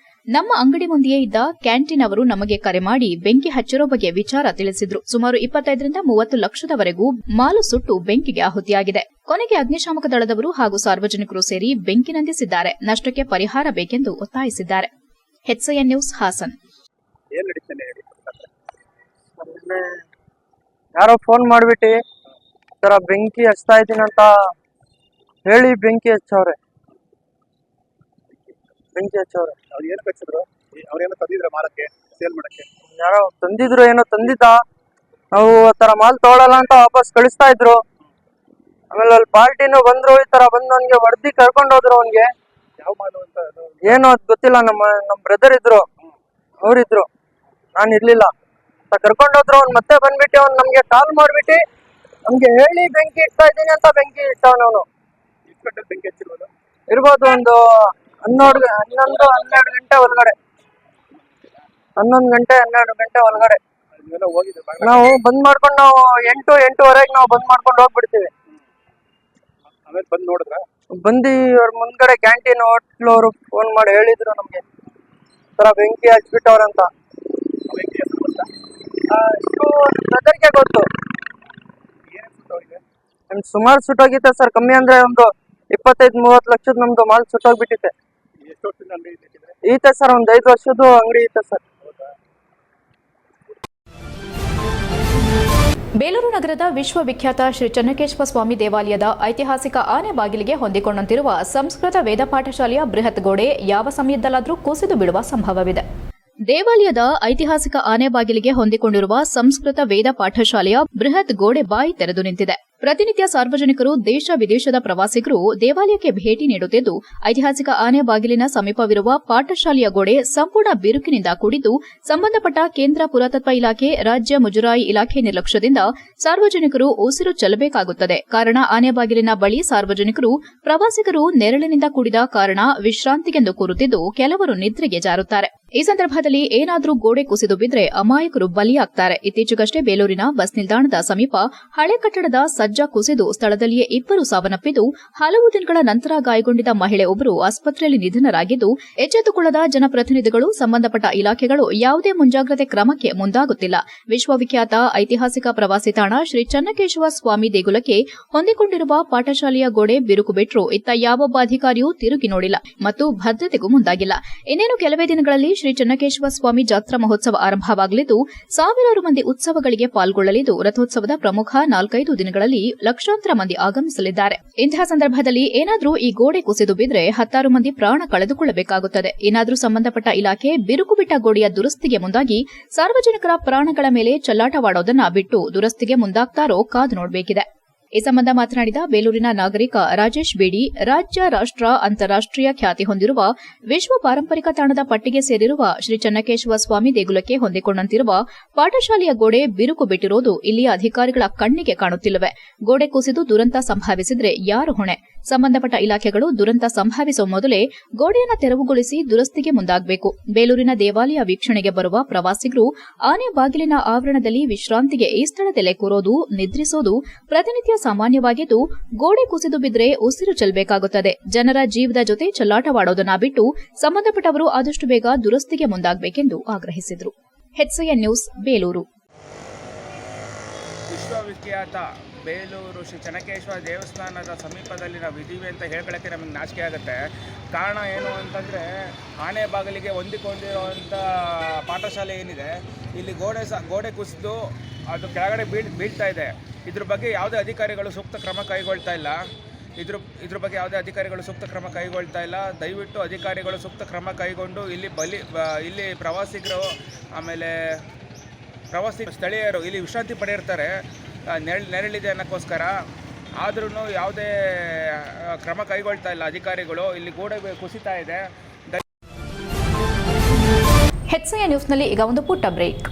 ನಮ್ಮ ಅಂಗಡಿ ಮುಂದೆಯೇ ಇದ್ದ ಕ್ಯಾಂಟೀನ್ ಅವರು ನಮಗೆ ಕರೆ ಮಾಡಿ ಬೆಂಕಿ ಹಚ್ಚಿರೋ ಬಗ್ಗೆ ವಿಚಾರ ತಿಳಿಸಿದ್ರು. ಸುಮಾರು 25ರಿಂದ 30 ಲಕ್ಷದವರೆಗೂ ಮಾಲು ಸುಟ್ಟು ಬೆಂಕಿಗೆ ಆಹುತಿಯಾಗಿದೆ. ಕೊನೆಗೆ ಅಗ್ನಿಶಾಮಕ ದಳದವರು ಹಾಗೂ ಸಾರ್ವಜನಿಕರು ಸೇರಿ ಬೆಂಕಿ ನಂದಿಸಿದ್ದಾರೆ. ನಷ್ಟಕ್ಕೆ ಪರಿಹಾರ ಬೇಕೆಂದು ಒತ್ತಾಯಿಸಿದ್ದಾರೆ. HCN news Hassan. ಯಾರೋ ಫೋನ್ ಮಾಡ್ಬಿಟ್ಟು ಈ ತರ ಬೆಂಕಿ ಹಚ್ತಾ ಇದ್ದೀನಿ ಅಂತ ಹೇಳಿ ಬೆಂಕಿ ಹಚ್ಚವ್ರೆ. ಅವ್ರು ಏನು ಕಚ್ಚಿದ್ರು? ಅವ್ರೇನೋ ತಂದಿದ್ರ ಮಾರಕ್ಕೆ, ಸೇಲ್ ಮಾಡಕ್ಕೆ? ಯಾರೋ ತಂದಿದ್ರು, ಏನೋ ತಂದಿದ್ದ. ನಾವು ಆ ತರ ಮಾಲ್ ತಗೊಳಲ್ಲ ಅಂತ ವಾಪಸ್ ಕಳಿಸ್ತಾ ಇದ್ರು. ಆಮೇಲೆ ಅಲ್ಲಿ ಪಾರ್ಟಿನೂ ಬಂದ್ರು, ಈ ತರ ಬಂದು ಅವ್ನಿಗೆ ಹೊಡೆದಿ ಕರ್ಕೊಂಡು ಹೋದ್ರು. ಅವ್ನಿಗೆ ಯಾವ ಮಾಲು ಅಂತ ಏನೋ ಅದ್ ಗೊತ್ತಿಲ್ಲ. ನಮ್ಮ ಬ್ರದರ್ ಇದ್ರು, ಅವ್ರಿದ್ರು, ನಾನು ಇರ್ಲಿಲ್ಲ. ಕರ್ಕೊಂಡೋದ್ರು. ಅವ್ನು ಮತ್ತೆ ಬಂದ್ಬಿಟ್ಟು ಅವ್ನು ನಮ್ಗೆ ಕಾಲ್ ಮಾಡ್ಬಿಟ್ಟು ನಮ್ಗೆ ಹೇಳಿ ಬೆಂಕಿ ಇಡ್ತಾ ಇದ್ದೀನಿ ಅಂತ ಬೆಂಕಿ ಇಟ್ಟವನವನು. ಬೆಂಕಿ ಹಚ್ಚಿರ್ಬೋದು? ಇರ್ಬೋದು ಒಂದು 11-12 ಗಂಟೆ ಒಳಗಡೆ. 11 ಗಂಟೆ 12 ಗಂಟೆ ಒಳಗಡೆ ನಾವು ಬಂದ್ ಮಾಡ್ಕೊಂಡು, ನಾವು 8-8:30 ನಾವು ಬಂದ್ ಮಾಡ್ಕೊಂಡು ಹೋಗ್ಬಿಡ್ತೀವಿ. ಆಮೇಲೆ ಬಂದ್ ನೋಡಿದ್ರ? ಬಂದು ಅವ್ರ ಮುಂದ್ಗಡೆ ಕ್ಯಾಂಟೀನ್ ಹೋಟ್ಲ್ ಅವರು ಫೋನ್ ಮಾಡಿ ಹೇಳಿದ್ರು ನಮ್ಗೆ ತರ ಬೆಂಕಿ ಹಚ್ಬಿಟ್ಟವ್ರಂತ. ಬ್ರದರ್ಗೆ ಗೊತ್ತು. ಸುಮಾರು ಸುಟ್ಟೋಗಿತ್ತೆ ಸರ್. ಕಮ್ಮಿ ಅಂದ್ರೆ ಒಂದು 25-30 ಲಕ್ಷದ ನಮ್ದು ಮಾಲ್ ಸುಟ್ಟೋಗ್ಬಿಟ್ಟಿದೆ. ಈತೆ ಸರ್, ಒಂದು 5 ವರ್ಷದ್ದು ಅಂಗಡಿ ಐತೆ ಸರ್. ಬೇಲೂರು ನಗರದ ವಿಶ್ವವಿಖ್ಯಾತ ಶ್ರೀ ಚನ್ನಕೇಶವ ಸ್ವಾಮಿ ದೇವಾಲಯದ ಐತಿಹಾಸಿಕ ಆನೆ ಬಾಗಿಲಿಗೆ ಹೊಂದಿಕೊಂಡಂತಿರುವ ಸಂಸ್ಕೃತ ವೇದ ಪಾಠಶಾಲೆಯ ಬೃಹತ್ ಗೋಡೆ ಯಾವ ಸಮಯದಲ್ಲಾದರೂ ಕುಸಿದು ಬೀಳುವ ಸಂಭವವಿದೆ. ದೇವಾಲಯದ ಐತಿಹಾಸಿಕ ಆನೆ ಬಾಗಿಲಿಗೆ ಹೊಂದಿಕೊಂಡಿರುವ ಸಂಸ್ಕೃತ ವೇದ ಪಾಠಶಾಲೆಯ ಬೃಹತ್ ಗೋಡೆ ಬಾಯಿ ತೆರೆದು ನಿಂತಿದೆ. ಪ್ರತಿನಿತ್ಯ ಸಾರ್ವಜನಿಕರು ದೇಶ ವಿದೇಶದ ಪ್ರವಾಸಿಗರು ದೇವಾಲಯಕ್ಕೆ ಭೇಟಿ ನೀಡುತ್ತಿದ್ದು, ಐತಿಹಾಸಿಕ ಆನೆ ಬಾಗಿಲಿನ ಸಮೀಪವಿರುವ ಪಾಠಶಾಲೆಯ ಗೋಡೆ ಸಂಪೂರ್ಣ ಬಿರುಕಿನಿಂದ ಕೂಡಿದ್ದು, ಸಂಬಂಧಪಟ್ಟ ಕೇಂದ್ರ ಪುರಾತತ್ವ ಇಲಾಖೆ, ರಾಜ್ಯ ಮುಜರಾಯಿ ಇಲಾಖೆ ನಿರ್ಲಕ್ಷ್ಯದಿಂದ ಸಾರ್ವಜನಿಕರು ಉಸಿರು ಚೆಲ್ಲಬೇಕಾಗುತ್ತದೆ. ಕಾರಣ, ಆನೆ ಬಾಗಿಲಿನ ಬಳಿ ಸಾರ್ವಜನಿಕರು, ಪ್ರವಾಸಿಗರು ನೆರಳಿನಿಂದ ಕೂಡಿದ ಕಾರಣ ವಿಶ್ರಾಂತಿಗೆಂದು ಕೂರುತ್ತಿದ್ದು, ಕೆಲವರು ನಿದ್ರೆಗೆ ಜಾರುತ್ತಾರೆ. ಈ ಸಂದರ್ಭದಲ್ಲಿ ಏನಾದರೂ ಗೋಡೆ ಕುಸಿದು ಬಿದ್ರೆ ಅಮಾಯಕರು ಬಲಿಯಾಗ್ತಾರೆ. ಇತ್ತೀಚೆಗಷ್ಟೇ ಬೇಲೂರಿನ ಬಸ್ ನಿಲ್ದಾಣದ ಸಮೀಪ ಹಳೆ ಕಟ್ಟಡದ ಸಜ್ಜ ಕುಸಿದು ಸ್ಥಳದಲ್ಲಿಯೇ 2 ಸಾವನ್ನಪ್ಪಿದ್ದು, ಹಲವು ದಿನಗಳ ನಂತರ ಗಾಯಗೊಂಡಿದ್ದ ಮಹಿಳೆ ಒಬ್ಬರು ಆಸ್ಪತ್ರೆಯಲ್ಲಿ ನಿಧನರಾಗಿದ್ದು, ಎಚ್ಚೆತ್ತುಕೊಳ್ಳದ ಜನಪ್ರತಿನಿಧಿಗಳು, ಸಂಬಂಧಪಟ್ಟ ಇಲಾಖೆಗಳು ಯಾವುದೇ ಮುಂಜಾಗ್ರತೆ ಕ್ರಮಕ್ಕೆ ಮುಂದಾಗುತ್ತಿಲ್ಲ. ವಿಶ್ವವಿಖ್ಯಾತ ಐತಿಹಾಸಿಕ ಪ್ರವಾಸಿ ತಾಣ ಶ್ರೀ ಚನ್ನಕೇಶವ ಸ್ವಾಮಿ ದೇಗುಲಕ್ಕೆ ಹೊಂದಿಕೊಂಡಿರುವ ಪಾಠಶಾಲೆಯ ಗೋಡೆ ಬಿರುಕು ಬಿಟ್ಟರೂ ಇತ್ತ ಯಾವೊಬ್ಬ ಅಧಿಕಾರಿಯೂ ತಿರುಗಿ ನೋಡಿಲ್ಲ ಮತ್ತು ಭದ್ರತೆಗೂ ಮುಂದಾಗಿಲ್ಲ. ಇನ್ನೇನು ಕೆಲವೇ ದಿನಗಳಲ್ಲಿ ಶ್ರೀ ಚನ್ನಕೇಶವ ಸ್ವಾಮಿ ಜಾತ್ರಾ ಮಹೋತ್ಸವ ಆರಂಭವಾಗಲಿದ್ದು, ಸಾವಿರಾರು ಮಂದಿ ಉತ್ಸವಗಳಿಗೆ ಪಾಲ್ಗೊಳ್ಳಲಿದ್ದು, ರಥೋತ್ಸವದ ಪ್ರಮುಖ 4-5 ದಿನಗಳಲ್ಲಿ ಲಕ್ಷಾಂತರ ಮಂದಿ ಆಗಮಿಸಲಿದ್ದಾರೆ. ಇಂತಹ ಸಂದರ್ಭದಲ್ಲಿ ಏನಾದರೂ ಈ ಗೋಡೆ ಕುಸಿದು ಬಿದ್ರೆ 10 ಮಂದಿ ಪ್ರಾಣ ಕಳೆದುಕೊಳ್ಳಬೇಕಾಗುತ್ತದೆ. ಏನಾದರೂ ಸಂಬಂಧಪಟ್ಟ ಇಲಾಖೆ ಬಿರುಕು ಬಿಟ್ಟ ಗೋಡೆಯ ದುರಸ್ತಿಗೆ ಮುಂದಾಗಿ ಸಾರ್ವಜನಿಕರ ಪ್ರಾಣಗಳ ಮೇಲೆ ಚೆಲ್ಲಾಟವಾಡೋದನ್ನ ಬಿಟ್ಟು ದುರಸ್ತಿಗೆ ಮುಂದಾಗ್ತಾರೋ ಕಾದು ನೋಡಬೇಕಿದೆ. ಈ ಸಂಬಂಧ ಮಾತನಾಡಿದ ಬೇಲೂರಿನ ನಾಗರಿಕ ರಾಜೇಶ್ ಬೇಡಿ, ರಾಜ್ಯ, ರಾಷ್ಟ್ರ, ಅಂತಾರಾಷ್ಟೀಯ ಖ್ಯಾತಿ ಹೊಂದಿರುವ ವಿಶ್ವ ಪಾರಂಪರಿಕ ತಾಣದ ಪಟ್ಟಿಗೆ ಸೇರಿರುವ ಶ್ರೀ ಚನ್ನಕೇಶವ ಸ್ವಾಮಿ ದೇಗುಲಕ್ಕೆ ಹೊಂದಿಕೊಂಡಂತಿರುವ ಪಾಠಶಾಲೆಯ ಗೋಡೆ ಬಿರುಕು ಬಿಟ್ಟಿರೋದು ಇಲ್ಲಿಯ ಅಧಿಕಾರಿಗಳ ಕಣ್ಣಿಗೆ ಕಾಣುತ್ತಿಲ್ಲವೆ. ಗೋಡೆ ಕುಸಿದು ದುರಂತ ಸಂಭವಿಸಿದ್ರೆ ಯಾರು ಹೊಣೆ? ಸಂಬಂಧಪಟ್ಟ ಇಲಾಖೆಗಳು ದುರಂತ ಸಂಭವಿಸುವ ಮೊದಲೇ ಗೋಡೆಯನ್ನು ತೆರವುಗೊಳಿಸಿ ದುರಸ್ತಿಗೆ ಮುಂದಾಗಬೇಕು. ಬೇಲೂರಿನ ದೇವಾಲಯ ವೀಕ್ಷಣೆಗೆ ಬರುವ ಪ್ರವಾಸಿಗರು ಆನೆ ಬಾಗಿಲಿನ ಆವರಣದಲ್ಲಿ ವಿಶ್ರಾಂತಿಗೆ ಈ ಸ್ಥಳದಲ್ಲೇ ಕೂರೋದು, ನಿದ್ರಿಸೋದು ಪ್ರತಿನಿತ್ಯ ಸಾಮಾನ್ಯವಾಗಿದ್ದು, ಗೋಡೆ ಕುಸಿದು ಬಿದ್ರೆ ಉಸಿರು ಚೆಲ್ಲಬೇಕಾಗುತ್ತದೆ. ಜನರ ಜೀವದ ಜೊತೆ ಚೆಲ್ಲಾಟವಾಡೋದನ್ನ ಬಿಟ್ಟು ಸಂಬಂಧಪಟ್ಟವರು ಆದಷ್ಟು ಬೇಗ ದುರಸ್ತಿಗೆ ಮುಂದಾಗಬೇಕೆಂದು ಆಗ್ರಹಿಸಿದರು. HCN news, Belur. ವಿಶ್ವವಿಖ್ಯಾತ ವಿಖ್ಯಾತ ಬೇಲೂರು ಶ್ರೀ ಚೆನ್ನಕೇಶ್ವರ ದೇವಸ್ಥಾನದ ಸಮೀಪದಲ್ಲಿ ನಾವು ಇದ್ದೀವಿ ಅಂತ ಹೇಳ್ಕೊಳ್ಳೋಕ್ಕೆ ನಮಗೆ ನಾಚಿಕೆ ಆಗುತ್ತೆ. ಕಾರಣ ಏನು ಅಂತಂದರೆ, ಆನೆ ಬಾಗಿಲಿಗೆ ಹೊಂದಿಕೊಂಡಿರುವಂಥ ಪಾಠಶಾಲೆ ಏನಿದೆ, ಇಲ್ಲಿ ಗೋಡೆ ಕುಸಿದು ಅದು ಕೆಳಗಡೆ ಬೀಳ್ತಾ ಇದೆ. ಇದ್ರ ಬಗ್ಗೆ ಯಾವುದೇ ಅಧಿಕಾರಿಗಳು ಸೂಕ್ತ ಕ್ರಮ ಕೈಗೊಳ್ತಾ ಇಲ್ಲ. ಇದ್ರ ಬಗ್ಗೆ ಯಾವುದೇ ಅಧಿಕಾರಿಗಳು ಸೂಕ್ತ ಕ್ರಮ ಕೈಗೊಳ್ತಾ ಇಲ್ಲ. ದಯವಿಟ್ಟು ಅಧಿಕಾರಿಗಳು ಸೂಕ್ತ ಕ್ರಮ ಕೈಗೊಂಡು ಇಲ್ಲಿ ಪ್ರವಾಸಿಗರು, ಆಮೇಲೆ ಸ್ಥಳೀಯರು ಇಲ್ಲಿ ವಿಶ್ರಾಂತಿ ಪಡೆಯಿರ್ತಾರೆ, ನೆರಳಿದೆ ಅನ್ನೋಕ್ಕೋಸ್ಕರ. ಆದ್ರೂ ಯಾವುದೇ ಕ್ರಮ ಕೈಗೊಳ್ತಾ ಇಲ್ಲ ಅಧಿಕಾರಿಗಳು. ಇಲ್ಲಿ ಗೋಡೆ ಕುಸಿತಾ ಇದೆ. HCI ನ್ಯೂಸ್ನಲ್ಲಿ ಈಗ ಒಂದು ಪುಟ್ಟ ಬ್ರೇಕ್.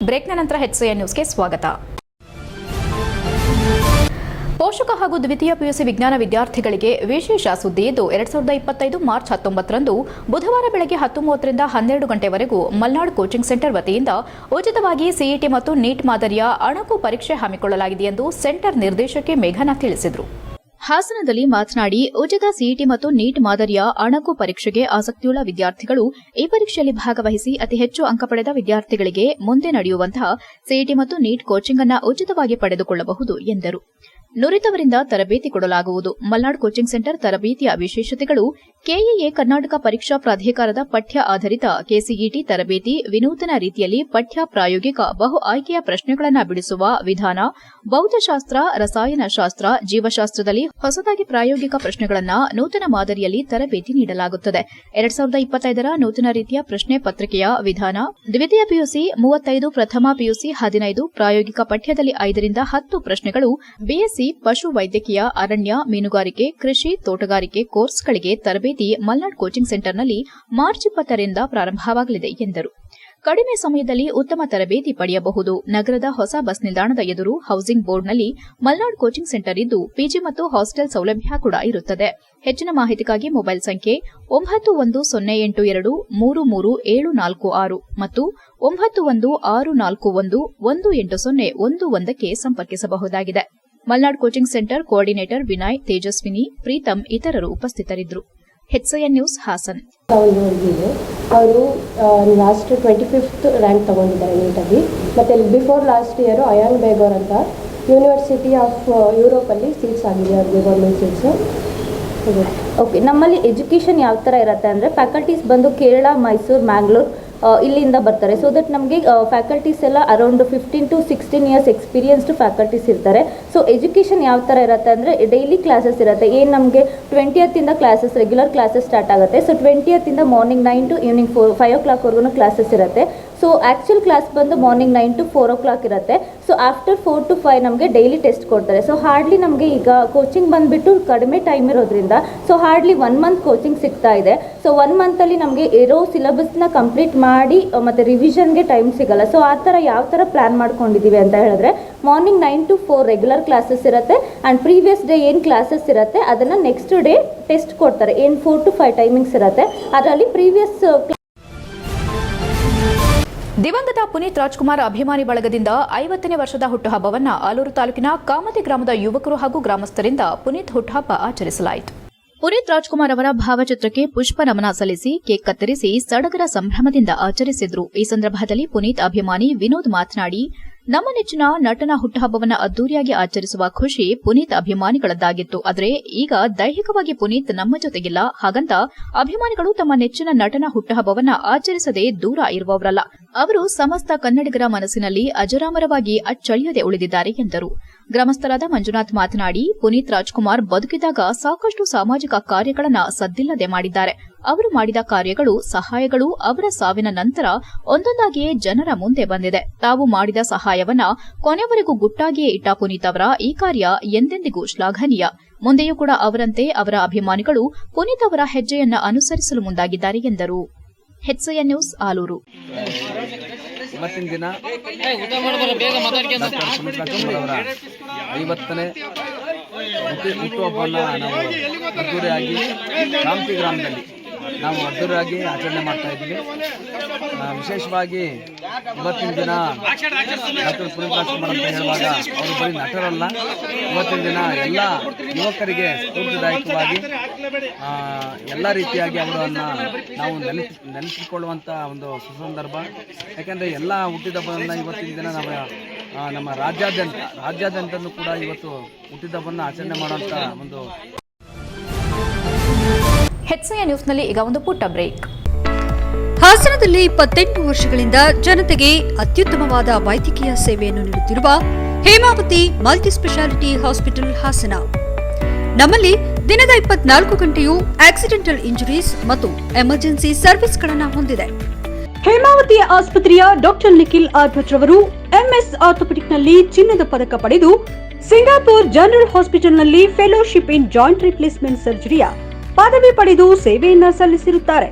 ಬ್ರೇಕ್ನ ನಂತರ HCI ನ್ಯೂಸ್ಗೆ ಸ್ವಾಗತ. ಪೋಷಕ ಹಾಗೂ ದ್ವಿತೀಯ PUC ವಿಜ್ಞಾನ ವಿದ್ಯಾರ್ಥಿಗಳಿಗೆ ವಿಶೇಷ ಸುದ್ದಿ ಇದ್ದು, 2025 ಮಾರ್ಚ್ 19ರಂದು ಬುಧವಾರ ಬೆಳಗ್ಗೆ 10:30 ರಿಂದ 12 ಗಂಟೆವರೆಗೂ ಮಲ್ನಾಡ್ ಕೋಚಿಂಗ್ ಸೆಂಟರ್ ವತಿಯಿಂದ ಉಚಿತವಾಗಿ CET ಮತ್ತು ನೀಟ್ ಮಾದರಿಯ ಅಣಕು ಪರೀಕ್ಷೆ ಹಮ್ಮಿಕೊಳ್ಳಲಾಗಿದೆ ಎಂದು ಸೆಂಟರ್ ನಿರ್ದೇಶಕಿ ಮೇಘನಾ ತಿಳಿಸಿದರು. ಹಾಸನದಲ್ಲಿ ಮಾತನಾಡಿ, ಉಚಿತ ಸಿಇಟಿ ಮತ್ತು ನೀಟ್ ಮಾದರಿಯ ಅಣಕು ಪರೀಕ್ಷೆಗೆ ಆಸಕ್ತಿಯುಳ್ಳ ವಿದ್ಯಾರ್ಥಿಗಳು ಈ ಪರೀಕ್ಷೆಯಲ್ಲಿ ಭಾಗವಹಿಸಿ ಅತಿ ಹೆಚ್ಚು ಅಂಕ ಪಡೆದ ವಿದ್ಯಾರ್ಥಿಗಳಿಗೆ ಮುಂದೆ ನಡೆಯುವಂತಹ ಸಿಇಟಿ ಮತ್ತು ನೀಟ್ ಕೋಚಿಂಗ್ ಅನ್ನು ಉಚಿತವಾಗಿ ಪಡೆದುಕೊಳ್ಳಬಹುದು ಎಂದರು. ನುರಿತವರಿಂದ ತರಬೇತಿ ಕೊಡಲಾಗುವುದು. ಮಲ್ನಾಡ್ ಕೋಚಿಂಗ್ ಸೆಂಟರ್ ತರಬೇತಿಯ ವಿಶೇಷತೆಗಳು: ಕೆಇಎ ಕರ್ನಾಟಕ ಪರೀಕ್ಷಾ ಪ್ರಾಧಿಕಾರದ ಪಠ್ಯ ಆಧಾರಿತ ಕೆಸಿಇಟಿ ತರಬೇತಿ, ವಿನೂತನ ರೀತಿಯಲ್ಲಿ ಪಠ್ಯ ಪ್ರಾಯೋಗಿಕ ಬಹು ಆಯ್ಕೆಯ ಪ್ರಶ್ನೆಗಳನ್ನು ಬಿಡಿಸುವ ವಿಧಾನ, ಭೌತಶಾಸ್ತ್ರ, ರಸಾಯನಶಾಸ್ತ್ರ, ಜೀವಶಾಸ್ತ್ರದಲ್ಲಿ ಹೊಸದಾಗಿ ಪ್ರಾಯೋಗಿಕ ಪ್ರಶ್ನೆಗಳನ್ನು ನೂತನ ಮಾದರಿಯಲ್ಲಿ ತರಬೇತಿ ನೀಡಲಾಗುತ್ತದೆ. 2025ರ ನೂತನ ರೀತಿಯ ಪ್ರಶ್ನೆ ಪತ್ರಿಕೆಯ ವಿಧಾನ, ದ್ವಿತೀಯ PUC 35, ಪ್ರಥಮ PUC 15, ಪ್ರಾಯೋಗಿಕ ಪಠ್ಯದಲ್ಲಿ 5 ರಿಂದ 10 ಪ್ರಶ್ನೆಗಳು, BSc ಪಶು ವೈದ್ಯಕೀಯ, ಅರಣ್ಯ, ಮೀನುಗಾರಿಕೆ, ಕೃಷಿ, ತೋಟಗಾರಿಕೆ ಕೋರ್ಸ್ಗಳಿಗೆ ತರಬೇತಿ ಮಲ್ನಾಡ್ ಕೋಚಿಂಗ್ ಸೆಂಟರ್ನಲ್ಲಿ ಮಾರ್ಚ್ 20ರಿಂದ ಪ್ರಾರಂಭವಾಗಲಿದೆ ಎಂದರು. ಕಡಿಮೆ ಸಮಯದಲ್ಲಿ ಉತ್ತಮ ತರಬೇತಿ ಪಡೆಯಬಹುದು. ನಗರದ ಹೊಸ ಬಸ್ ನಿಲ್ದಾಣದ ಎದುರು ಹೌಸಿಂಗ್ ಬೋರ್ಡ್ನಲ್ಲಿ ಮಲ್ನಾಡ್ ಕೋಚಿಂಗ್ ಸೆಂಟರ್ ಇದ್ದು, ಪಿಜಿ ಮತ್ತು ಹಾಸ್ಟೆಲ್ ಸೌಲಭ್ಯ ಕೂಡ ಇರುತ್ತದೆ. ಹೆಚ್ಚಿನ ಮಾಹಿತಿಗಾಗಿ ಮೊಬೈಲ್ ಸಂಖ್ಯೆ 9108233746 ಮತ್ತು 9164111801ಕ್ಕೆ ಸಂಪರ್ಕಿಸಬಹುದಾಗಿದೆ. Malnad coaching centre coordinator Vinay, Tejaswini, Preetham ಇತರರು ಉಪಸ್ಥಿತರಿದ್ದರು. HCI news Hassan. ಅವರು ಲಾಸ್ಟ್ 25th ರ್ಯಾಂಕ್ ತಗೊಂಡಿದ್ದಾರೆ ನೀಟಲ್ಲಿ. ಮತ್ತು ಬಿಫೋರ್ ಲಾಸ್ಟ್ ಇಯರು ಅಯಾನ್ ಬೇಗೋರ್ ಅಂತ ಯೂನಿವರ್ಸಿಟಿ ಆಫ್ ಯುರೋಪಲ್ಲಿ ಸೀಟ್ಸ್ ಆಗಿದೆ ಅವ್ರಿಗೆ, ಗೌರ್ಮೆಂಟ್ ಸೀಟ್ಸು. ಓಕೆ, ನಮ್ಮಲ್ಲಿ ಎಜುಕೇಷನ್ ಯಾವ ಥರ ಇರುತ್ತೆ ಅಂದರೆ, ಫ್ಯಾಕಲ್ಟೀಸ್ ಬಂದು ಕೇರಳ, ಮೈಸೂರು, ಮ್ಯಾಂಗ್ಳೂರ್ ಇಲ್ಲಿಂದ ಬರ್ತಾರೆ. ಸೊ ದಟ್ ನಮಗೆ ಫ್ಯಾಕಲ್ಟೀಸ್ ಎಲ್ಲ around 15 to 16 years experienced faculties ಇರ್ತಾರೆ. ಸೊ ಎಜುಕೇಷನ್ ಯಾವ ಥರ ಇರುತ್ತೆ ಅಂದರೆ, ಡೈಲಿ ಕ್ಲಾಸಸ್ ಇರುತ್ತೆ. ಏನು ನಮಗೆ 20th classes, regular classes start ಆಗುತ್ತೆ. So 20th morning 9 to evening 5 o'clockವರೆಗೂ ಕ್ಲಾಸಸ್ ಇರುತ್ತೆ. ಸೊ ಆ್ಯಕ್ಚುಲ್ ಕ್ಲಾಸ್ ಬಂದು ಮಾರ್ನಿಂಗ್ 9 to 4 o'clock ಇರುತ್ತೆ. ಸೊ ಆಫ್ಟರ್ 4 to 5 ನಮಗೆ ಡೈಲಿ ಟೆಸ್ಟ್ ಕೊಡ್ತಾರೆ. ಸೊ ಹಾರ್ಡ್ಲಿ ನಮಗೆ ಈಗ ಕೋಚಿಂಗ್ ಬಂದುಬಿಟ್ಟು ಕಡಿಮೆ ಟೈಮ್ ಇರೋದ್ರಿಂದ ಸೊ ಹಾರ್ಡ್ಲಿ 1 month ಕೋಚಿಂಗ್ ಸಿಗ್ತಾ ಇದೆ. ಸೊ 1 monthಲ್ಲಿ ನಮಗೆ ಇರೋ ಸಿಲೆಬಸ್ನ ಕಂಪ್ಲೀಟ್ ಮಾಡಿ ಮತ್ತು ರಿವಿಷನ್ಗೆ ಟೈಮ್ ಸಿಗಲ್ಲ. ಸೊ ಆ ಥರ ಯಾವ ಥರ ಪ್ಲ್ಯಾನ್ ಮಾಡ್ಕೊಂಡಿದ್ದೀವಿ ಅಂತ ಹೇಳಿದ್ರೆ, ಮಾರ್ನಿಂಗ್ 9 to 4 ರೆಗ್ಯುಲರ್ ಕ್ಲಾಸಸ್ ಇರುತ್ತೆ. ಆ್ಯಂಡ್ ಪ್ರೀವಿಯಸ್ ಡೇ ಏನು ಕ್ಲಾಸಸ್ ಇರುತ್ತೆ ಅದನ್ನು ನೆಕ್ಸ್ಟ್ ಡೇ ಟೆಸ್ಟ್ ಕೊಡ್ತಾರೆ. ಏನು 4 to 5 ಟೈಮಿಂಗ್ಸ್ ಇರುತ್ತೆ. ಅದರಲ್ಲಿ ಪ್ರೀವಿಯಸ್ ದಿವಂಗತ ಪುನೀತ್ ರಾಜ್ಕುಮಾರ್ ಅಭಿಮಾನಿ ಬಳಗದಿಂದ 50ನೇ ವರ್ಷದ ಹುಟ್ಟುಹಬ್ಬವನ್ನು ಆಲೂರು ತಾಲೂಕಿನ ಕಾಮತಿ ಗ್ರಾಮದ ಯುವಕರು ಹಾಗೂ ಗ್ರಾಮಸ್ಥರಿಂದ ಪುನೀತ್ ಹುಟ್ಟುಹಬ್ಬ ಆಚರಿಸಲಾಯಿತು. ಪುನೀತ್ ರಾಜ್ಕುಮಾರ್ ಅವರ ಭಾವಚಿತ್ರಕ್ಕೆ ಪುಷ್ಪ ನಮನ ಸಲ್ಲಿಸಿ ಕೇಕ್ ಕತ್ತರಿಸಿ ಸಡಗರ ಸಂಭ್ರಮದಿಂದ ಆಚರಿಸಿದ್ರು. ಈ ಸಂದರ್ಭದಲ್ಲಿ ಪುನೀತ್ ಅಭಿಮಾನಿ ವಿನೋದ್ ಮಾತನಾಡಿ, ನಮ್ಮ ನೆಚ್ಚಿನ ನಟನ ಹುಟ್ಟುಹಬ್ಬವನ್ನು ಅದ್ದೂರಿಯಾಗಿ ಆಚರಿಸುವ ಖುಷಿ ಪುನೀತ್ ಅಭಿಮಾನಿಗಳದ್ದಾಗಿತ್ತು. ಆದರೆ ಈಗ ದೈಹಿಕವಾಗಿ ಪುನೀತ್ ನಮ್ಮ ಜೊತೆಗಿಲ್ಲ. ಹಾಗಂತ ಅಭಿಮಾನಿಗಳು ತಮ್ಮ ನೆಚ್ಚಿನ ನಟನ ಹುಟ್ಟುಹಬ್ಬವನ್ನು ಆಚರಿಸದೆ ದೂರ ಇರುವವರಲ್ಲ. ಅವರು ಸಮಸ್ತ ಕನ್ನಡಿಗರ ಮನಸ್ಸಿನಲ್ಲಿ ಅಜರಾಮರವಾಗಿ ಅಚ್ಚಳಿಯದೆ ಉಳಿದಿದ್ದಾರೆ ಎಂದರು. ಗ್ರಾಮಸ್ಥರಾದ ಮಂಜುನಾಥ್ ಮಾತನಾಡಿ, ಪುನೀತ್ ರಾಜ್ಕುಮಾರ್ ಬದುಕಿದಾಗ ಸಾಕಷ್ಟು ಸಾಮಾಜಿಕ ಕಾರ್ಯಗಳನ್ನು ಸದ್ದಿಲ್ಲದೆ ಮಾಡಿದ್ದಾರೆ. ಅವರು ಮಾಡಿದ ಕಾರ್ಯಗಳು, ಸಹಾಯಗಳು ಅವರ ಸಾವಿನ ನಂತರ ಒಂದೊಂದಾಗಿಯೇ ಜನರ ಮುಂದೆ ಬಂದಿದೆ. ತಾವು ಮಾಡಿದ ಸಹಾಯವನ್ನ ಕೊನೆವರೆಗೂ ಗುಟ್ಟಾಗಿಯೇ ಇಟ್ಟ ಪುನೀತ್ ಅವರ ಈ ಕಾರ್ಯ ಎಂದೆಂದಿಗೂ ಶ್ಲಾಘನೀಯ. ಮುಂದೆಯೂ ಕೂಡ ಅವರಂತೆ ಅವರ ಅಭಿಮಾನಿಗಳು ಪುನೀತ್ ಅವರ ಹೆಜ್ಜೆಯನ್ನ ಅನುಸರಿಸಲು ಮುಂದಾಗಿದ್ದಾರೆ ಎಂದರು. HCI news Alur. ಇವತ್ತಿನ ದಿನ ಡಾಕ್ಟರ್ ಪುನೀತ್ ರಾಜ್ಕುಮಾರ್ ಅವರ 50ನೇ ಹುಟ್ಟುಹಬ್ಬವನ್ನು ನಾವು ಅದ್ದೂರಿಯಾಗಿ ಕಾಮತಿ ಗ್ರಾಮದಲ್ಲಿ ನಾವು ಅದ್ದೂರಿಯಾಗಿ ಆಚರಣೆ ಮಾಡ್ತಾ ಇದ್ದೀವಿ. ವಿಶೇಷವಾಗಿ ಇವತ್ತಿನ ದಿನ ಡಾಕ್ಟರ್ ಪುನೀತ್ ರಾಜ್ಕುಮಾರ್ ಅಂತ ಹೇಳುವಾಗ ಅವರು ಬರೀ ನಟರಲ್ಲ, ಇವತ್ತಿನ ದಿನ ಎಲ್ಲ ಯುವಕರಿಗೆ ಸ್ಫೂರ್ತಿದಾಯಕವಾಗಿ ಎಲ್ಲ ರೀತಿಯಾಗಿ ಅವರನ್ನು ನಾವು ನೆನೆಸಿಕೊಳ್ಳುವಂಥ ಒಂದು ಸುಸಂದರ್ಭ. ಯಾಕೆಂದರೆ ಎಲ್ಲ ಹುಟ್ಟಿದಬ್ಬವನ್ನು ಇವತ್ತಿನ ದಿನ ನಮ್ಮ ರಾಜ್ಯಾದ್ಯಂತನೂ ಕೂಡ ಇವತ್ತು ಹುಟ್ಟಿದಬ್ಬವನ್ನು ಆಚರಣೆ ಮಾಡುವಂಥ ಒಂದು. HCI ನ್ಯೂಸ್ನಲ್ಲಿ ಈಗ ಒಂದು ಪುಟ್ಟ ಬ್ರೇಕ್. ಹಾಸನದಲ್ಲಿ 28 ವರ್ಷಗಳಿಂದ ಜನತೆಗೆ ಅತ್ಯುತ್ತಮವಾದ ವೈದ್ಯಕೀಯ ಸೇವೆಯನ್ನು ನೀಡುತ್ತಿರುವ ಹೇಮಾವತಿ ಮಲ್ಟಿಸ್ಪೆಷಾಲಿಟಿ ಹಾಸ್ಪಿಟಲ್ ಹಾಸನ. ನಮ್ಮಲ್ಲಿ ದಿನದ 24 ಗಂಟೆಯೂ ಆಕ್ಸಿಡೆಂಟಲ್ ಇಂಜುರೀಸ್ ಮತ್ತು ಎಮರ್ಜೆನ್ಸಿ ಸರ್ವಿಸ್ಗಳನ್ನು ಹೊಂದಿದೆ. ಹೇಮಾವತಿ ಆಸ್ಪತ್ರೆಯ ಡಾಕ್ಟರ್ ನಿಖಿಲ್ ಆರ್ಭಟ್ ರವರು MS ಆರ್ಥೋಪೆಡಿಕ್ನಲ್ಲಿ ಚಿನ್ನದ ಪದಕ ಪಡೆದು ಸಿಂಗಾಪುರ್ ಜನರಲ್ ಹಾಸ್ಪಿಟಲ್ನಲ್ಲಿ ಫೆಲೋಶಿಪ್ ಇನ್ ಜಾಯಿಂಟ್ ರಿಪ್ಲೇಸ್ಮೆಂಟ್ ಸರ್ಜರಿಯ ಪದವಿ ಪಡೆದು ಸೇವೆಯನ್ನ ಸಲ್ಲಿಸಿರುತ್ತಾರೆ.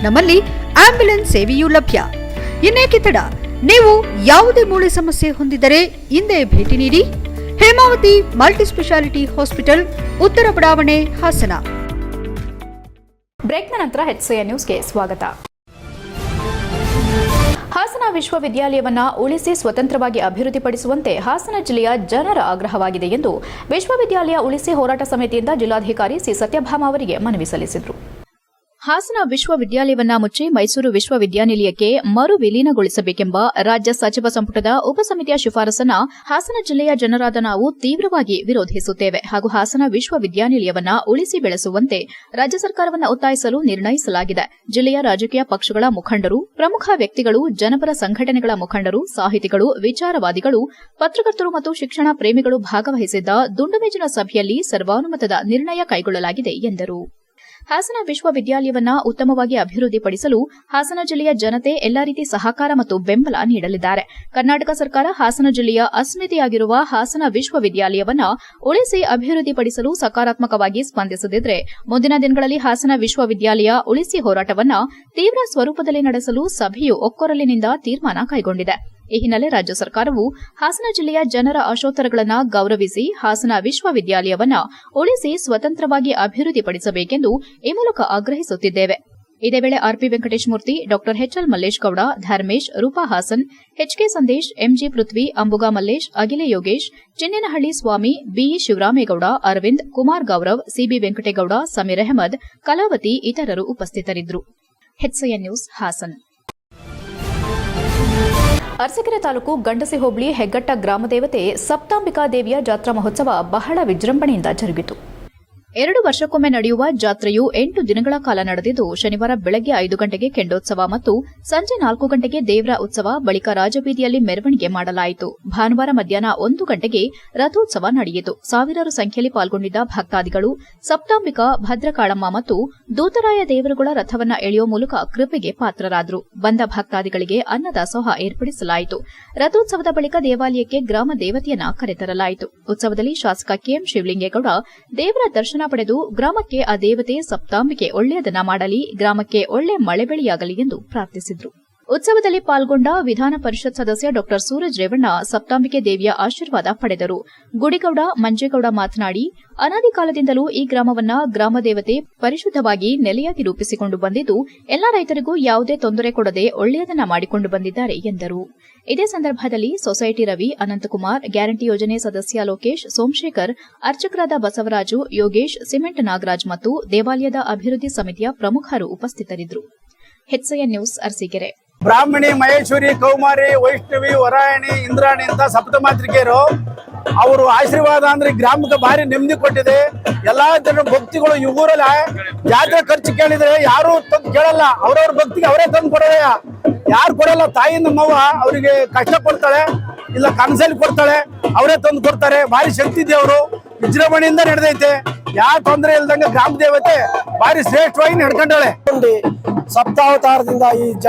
ನಮ್ಮಲ್ಲಿ ಆಂಬ್ಯುಲೆನ್ಸ್ ಸೇವೆಯೂ ಲಭ್ಯ. ಇನ್ನೇಕೆ ತಡ? ನೀವು ಯಾವುದೇ ಮೂಳೆ ಸಮಸ್ಯೆ ಹೊಂದಿದ್ದರೆ ಹಿಂದೆ ಭೇಟಿ ನೀಡಿ. ಹೇಮಾವತಿ ಮಲ್ಟಿಸ್ಪೆಷಾಲಿಟಿ ಹಾಸ್ಪಿಟಲ್, ಉತ್ತರ ಬಡಾವಣೆ, ಹಾಸನ. ಬ್ರೇಕ್ನ ನಂತರ HCI ನ್ಯೂಸ್ಗೆ ಸ್ವಾಗತ. ಹಾಸನ ವಿಶ್ವವಿದ್ಯಾಲಯವನ್ನ ಉಳಿಸಿ ಸ್ವತಂತ್ರವಾಗಿ ಅಭಿವೃದ್ಧಿಪಡಿಸುವಂತೆ ಹಾಸನ ಜಿಲ್ಲೆಯ ಜನರ ಆಗ್ರಹವಾಗಿದೆ ಎಂದು ವಿಶ್ವವಿದ್ಯಾಲಯ ಉಳಿಸಿ ಹೋರಾಟ ಸಮಿತಿಯಿಂದ ಜಿಲ್ಲಾಧಿಕಾರಿ ಸಿ ಸತ್ಯಭಾಮ ಅವರಿಗೆ ಮನವಿ ಸಲ್ಲಿಸಿದರು. ಹಾಸನ ವಿಶ್ವವಿದ್ಯಾಲಯವನ್ನ ಮುಚ್ಚಿ ಮೈಸೂರು ವಿಶ್ವವಿದ್ಯಾನಿಲಯಕ್ಕೆ ಮರು ವಿಲೀನಗೊಳಿಸಬೇಕೆಂಬ ರಾಜ್ಯ ಸಚಿವ ಸಂಪುಟದ ಉಪಸಮಿತಿಯ ಶಿಫಾರಸನ್ನ ಹಾಸನ ಜಿಲ್ಲೆಯ ಜನರಾದ ನಾವು ತೀವ್ರವಾಗಿ ವಿರೋಧಿಸುತ್ತೇವೆ ಹಾಗೂ ಹಾಸನ ವಿಶ್ವವಿದ್ಯಾನಿಲಯವನ್ನ ಉಳಿಸಿ ಬೆಳೆಸುವಂತೆ ರಾಜ್ಯ ಸರ್ಕಾರವನ್ನು ಒತ್ತಾಯಿಸಲು ನಿರ್ಣಯಿಸಲಾಗಿದೆ. ಜಿಲ್ಲೆಯ ರಾಜಕೀಯ ಪಕ್ಷಗಳ ಮುಖಂಡರು, ಪ್ರಮುಖ ವ್ಯಕ್ತಿಗಳು, ಜನಪರ ಸಂಘಟನೆಗಳ ಮುಖಂಡರು, ಸಾಹಿತಿಗಳು, ವಿಚಾರವಾದಿಗಳು, ಪತ್ರಕರ್ತರು ಮತ್ತು ಶಿಕ್ಷಣ ಪ್ರೇಮಿಗಳು ಭಾಗವಹಿಸಿದ್ದ ದುಂಡುಮೇಜಿನ ಸಭೆಯಲ್ಲಿ ಸರ್ವಾನುಮತದ ನಿರ್ಣಯ ಕೈಗೊಳ್ಳಲಾಗಿದೆ ಎಂದರು. ಹಾಸನ ವಿಶ್ವವಿದ್ಯಾಲಯವನ್ನ ಉತ್ತಮವಾಗಿ ಅಭಿವೃದ್ಧಿಪಡಿಸಲು ಹಾಸನ ಜಿಲ್ಲೆಯ ಜನತೆ ಎಲ್ಲಾ ರೀತಿ ಸಹಕಾರ ಮತ್ತು ಬೆಂಬಲ ನೀಡಲಿದ್ದಾರೆ. ಕರ್ನಾಟಕ ಸರ್ಕಾರ ಹಾಸನ ಜಿಲ್ಲೆಯ ಅಸ್ಮಿತೆಯಾಗಿರುವ ಹಾಸನ ವಿಶ್ವವಿದ್ಯಾಲಯವನ್ನ ಉಳಿಸಿ ಅಭಿವೃದ್ಧಿಪಡಿಸಲು ಸಕಾರಾತ್ಮಕವಾಗಿ ಸ್ಪಂದಿಸದಿದ್ದರೆ ಮುಂದಿನ ದಿನಗಳಲ್ಲಿ ಹಾಸನ ವಿಶ್ವವಿದ್ಯಾಲಯ ಉಳಿಸಿ ಹೋರಾಟವನ್ನ ತೀವ್ರ ಸ್ವರೂಪದಲ್ಲಿ ನಡೆಸಲು ಸಭೆಯು ಒಕ್ಕೊರಲಿನಿಂದ ತೀರ್ಮಾನ ಕೈಗೊಂಡಿದೆ. ಈ ಹಿನ್ನೆಲೆ ರಾಜ್ಯ ಸರ್ಕಾರವು ಹಾಸನ ಜಿಲ್ಲೆಯ ಜನರ ಆಶೋತ್ತರಗಳನ್ನು ಗೌರವಿಸಿ ಹಾಸನ ವಿಶ್ವವಿದ್ಯಾಲಯವನ್ನ ಉಳಿಸಿ ಸ್ವತಂತ್ರವಾಗಿ ಅಭಿವೃದ್ಧಿಪಡಿಸಬೇಕೆಂದು ಈ ಮೂಲಕ ಆಗ್ರಹಿಸುತ್ತಿದ್ದೇವೆ. ಇದೇ ವೇಳೆ ಆರ್ಪಿ ವೆಂಕಟೇಶ್ ಮೂರ್ತಿ, ಡಾ HL Mallesh Gowda, Dharmesh, Roopa Haasan, HK Sandesh, MG Prithvi, ಅಂಬುಗಾ Mallesh, ಅಗಿಲೆ Yogesh, ಚಿನ್ನೇನಹಳ್ಳಿ Swami, BE Shivaramegowda, Arvind, Kumar Gaurav, CB Venkategowda, Sameer Ahmed, Kalavati ಇತರರು ಉಪಸ್ಥಿತರಿದ್ದರು. HCI news Hassan. ಅರಸೀಕೆರೆ ತಾಲೂಕು ಗಂಡಸಿ ಹೋಬಳಿ ಹೆಗ್ಗಟ್ಟ ಗ್ರಾಮದೇವತೆ ಸಪ್ತಾಂಬಿಕಾ ದೇವಿಯ ಜಾತ್ರಾ ಮಹೋತ್ಸವ ಬಹಳ ವಿಜೃಂಭಣೆಯಿಂದ ಜರುಗಿತು. 2 ವರ್ಷಕ್ಕೊಮ್ಮೆ ನಡೆಯುವ ಜಾತ್ರೆಯು 8 ದಿನಗಳ ಕಾಲ ನಡೆದಿದ್ದು, ಶನಿವಾರ ಬೆಳಗ್ಗೆ 5 ಗಂಟೆಗೆ ಕೆಂಡೋತ್ಸವ ಮತ್ತು ಸಂಜೆ 4 ಗಂಟೆಗೆ ದೇವರ ಉತ್ಸವ, ಬಳಿಕ ರಾಜಬೀದಿಯಲ್ಲಿ ಮೆರವಣಿಗೆ ಮಾಡಲಾಯಿತು. ಭಾನುವಾರ ಮಧ್ಯಾಹ್ನ 1 ಗಂಟೆಗೆ ರಥೋತ್ಸವ ನಡೆಯಿತು. ಸಾವಿರಾರು ಸಂಖ್ಯೆಯಲ್ಲಿ ಪಾಲ್ಗೊಂಡಿದ್ದ ಭಕ್ತಾದಿಗಳು ಸಪ್ತಾಂಬಿಕಾ, ಭದ್ರಕಾಳಮ್ಮ ಮತ್ತು ದೂತರಾಯ ದೇವರುಗಳ ರಥವನ್ನ ಎಳೆಯುವ ಮೂಲಕ ಕೃಪೆಗೆ ಪಾತ್ರರಾದರು. ಬಂದ ಭಕ್ತಾದಿಗಳಿಗೆ ಅನ್ನದಾಸೋಹ ಏರ್ಪಡಿಸಲಾಯಿತು. ರಥೋತ್ಸವದ ಬಳಿಕ ದೇವಾಲಯಕ್ಕೆ ಗ್ರಾಮ ದೇವತೆಯನ್ನ ಕರೆತರಲಾಯಿತು. ಉತ್ಸವದಲ್ಲಿ ಶಾಸಕ KM ಶಿವಲಿಂಗೇಗೌಡ ದೇವರ ದರ್ಶನ ಪಡೆದು ಗ್ರಾಮಕ್ಕೆ ಆ ದೇವತೆ ಸಪ್ತಾಂಬಿಕೆ ಒಳ್ಳೆಯದನ್ನ ಮಾಡಲಿ, ಗ್ರಾಮಕ್ಕೆ ಒಳ್ಳೆ ಮಳೆ ಬೆಳೆಯಾಗಲಿ ಎಂದು ಪ್ರಾರ್ಥಿಸಿದರು. ಉತ್ಸವದಲ್ಲಿ ಪಾಲ್ಗೊಂಡ ವಿಧಾನ ಪರಿಷತ್ ಸದಸ್ಯ ಡಾ ಸೂರಜ್ ರೇವಣ್ಣ ಸಪ್ತಾಂಬಿಕೆ ದೇವಿಯ ಆಶೀರ್ವಾದ ಪಡೆದರು. ಗುಡಿಗೌಡ ಮಂಜೇಗೌಡ ಮಾತನಾಡಿ, ಅನಾದಿ ಕಾಲದಿಂದಲೂ ಈ ಗ್ರಾಮವನ್ನ ಗ್ರಾಮದೇವತೆ ಪರಿಶುದ್ಧವಾಗಿ ನೆಲೆಯಾಗಿ ರೂಪಿಸಿಕೊಂಡು ಬಂದಿದ್ದು, ಎಲ್ಲಾ ರೈತರಿಗೂ ಯಾವುದೇ ತೊಂದರೆ ಕೊಡದೆ ಒಳ್ಳೆಯದನ್ನ ಮಾಡಿಕೊಂಡು ಬಂದಿದ್ದಾರೆ ಎಂದರು. ಇದೇ ಸಂದರ್ಭದಲ್ಲಿ ಸೊಸೈಟಿ ರವಿ, ಅನಂತಕುಮಾರ್, ಗ್ಯಾರಂಟಿ ಯೋಜನೆ ಸದಸ್ಯ ಲೋಕೇಶ್, ಸೋಮಶೇಖರ್, ಅರ್ಚಕರಾದ ಬಸವರಾಜು, ಯೋಗೇಶ್, ಸಿಮೆಂಟ್ ನಾಗರಾಜ್ ಮತ್ತು ದೇವಾಲಯದ ಅಭಿವೃದ್ಧಿ ಸಮಿತಿಯ ಪ್ರಮುಖರು ಉಪಸ್ಥಿತರಿದ್ದರು. HCI news Arsikere. ಬ್ರಾಹ್ಮಣಿ, ಮಹೇಶ್ವರಿ, ಕೌಮಾರಿ, ವೈಷ್ಣವಿ, ವರಾಯಣಿ, ಇಂದ್ರಾಣಿ ಅಂತ ಸಪ್ತಮಾತ್ರಿಕೆಯರು ಅವರು ಆಶೀರ್ವಾದ ಅಂದ್ರೆ ಗ್ರಾಮಕ್ಕೆ ಭಾರಿ ನೆಮ್ಮದಿ ಕೊಟ್ಟಿದೆ. ಎಲ್ಲಾ ಜನ ಭಕ್ತಿಗಳು ಈ ಊರಲ್ಲಿ ಜಾತ್ರೆ ಖರ್ಚು ಕೇಳಿದ್ರೆ ಯಾರು ತಂದು ಕೇಳಲ್ಲ, ಅವ್ರವ್ರ ಭಕ್ತಿಗೆ ಅವರೇ ತಂದು ಕೊಡೋದೇ. ಯಾರು ಕೊಡಲ್ಲ, ತಾಯಿ ನಮ್ಮವ್ವ ಅವರಿಗೆ ಕಷ್ಟ ಕೊಡ್ತಾಳೆ, ಇಲ್ಲ ಕನಸಲ್ಲಿ ಕೊಡ್ತಾಳೆ, ಅವರೇ ತಂದು ಕೊಡ್ತಾರೆ. ಭಾರಿ ಶಕ್ತಿ ದೇವರು ವಿಜೃಂಭಣೆಯಿಂದ ನಡೆದೈತೆ. ಯಾವ ತೊಂದರೆ ಇಲ್ದಂಗೆ ಗ್ರಾಮ ದೇವತೆ ಭಾರಿ ಶ್ರೇಷ್ಠವಾಗಿ ನಡ್ಕೊಂಡಾಳೆ. ಸಪ್ತಾವತಾರದಿಂದ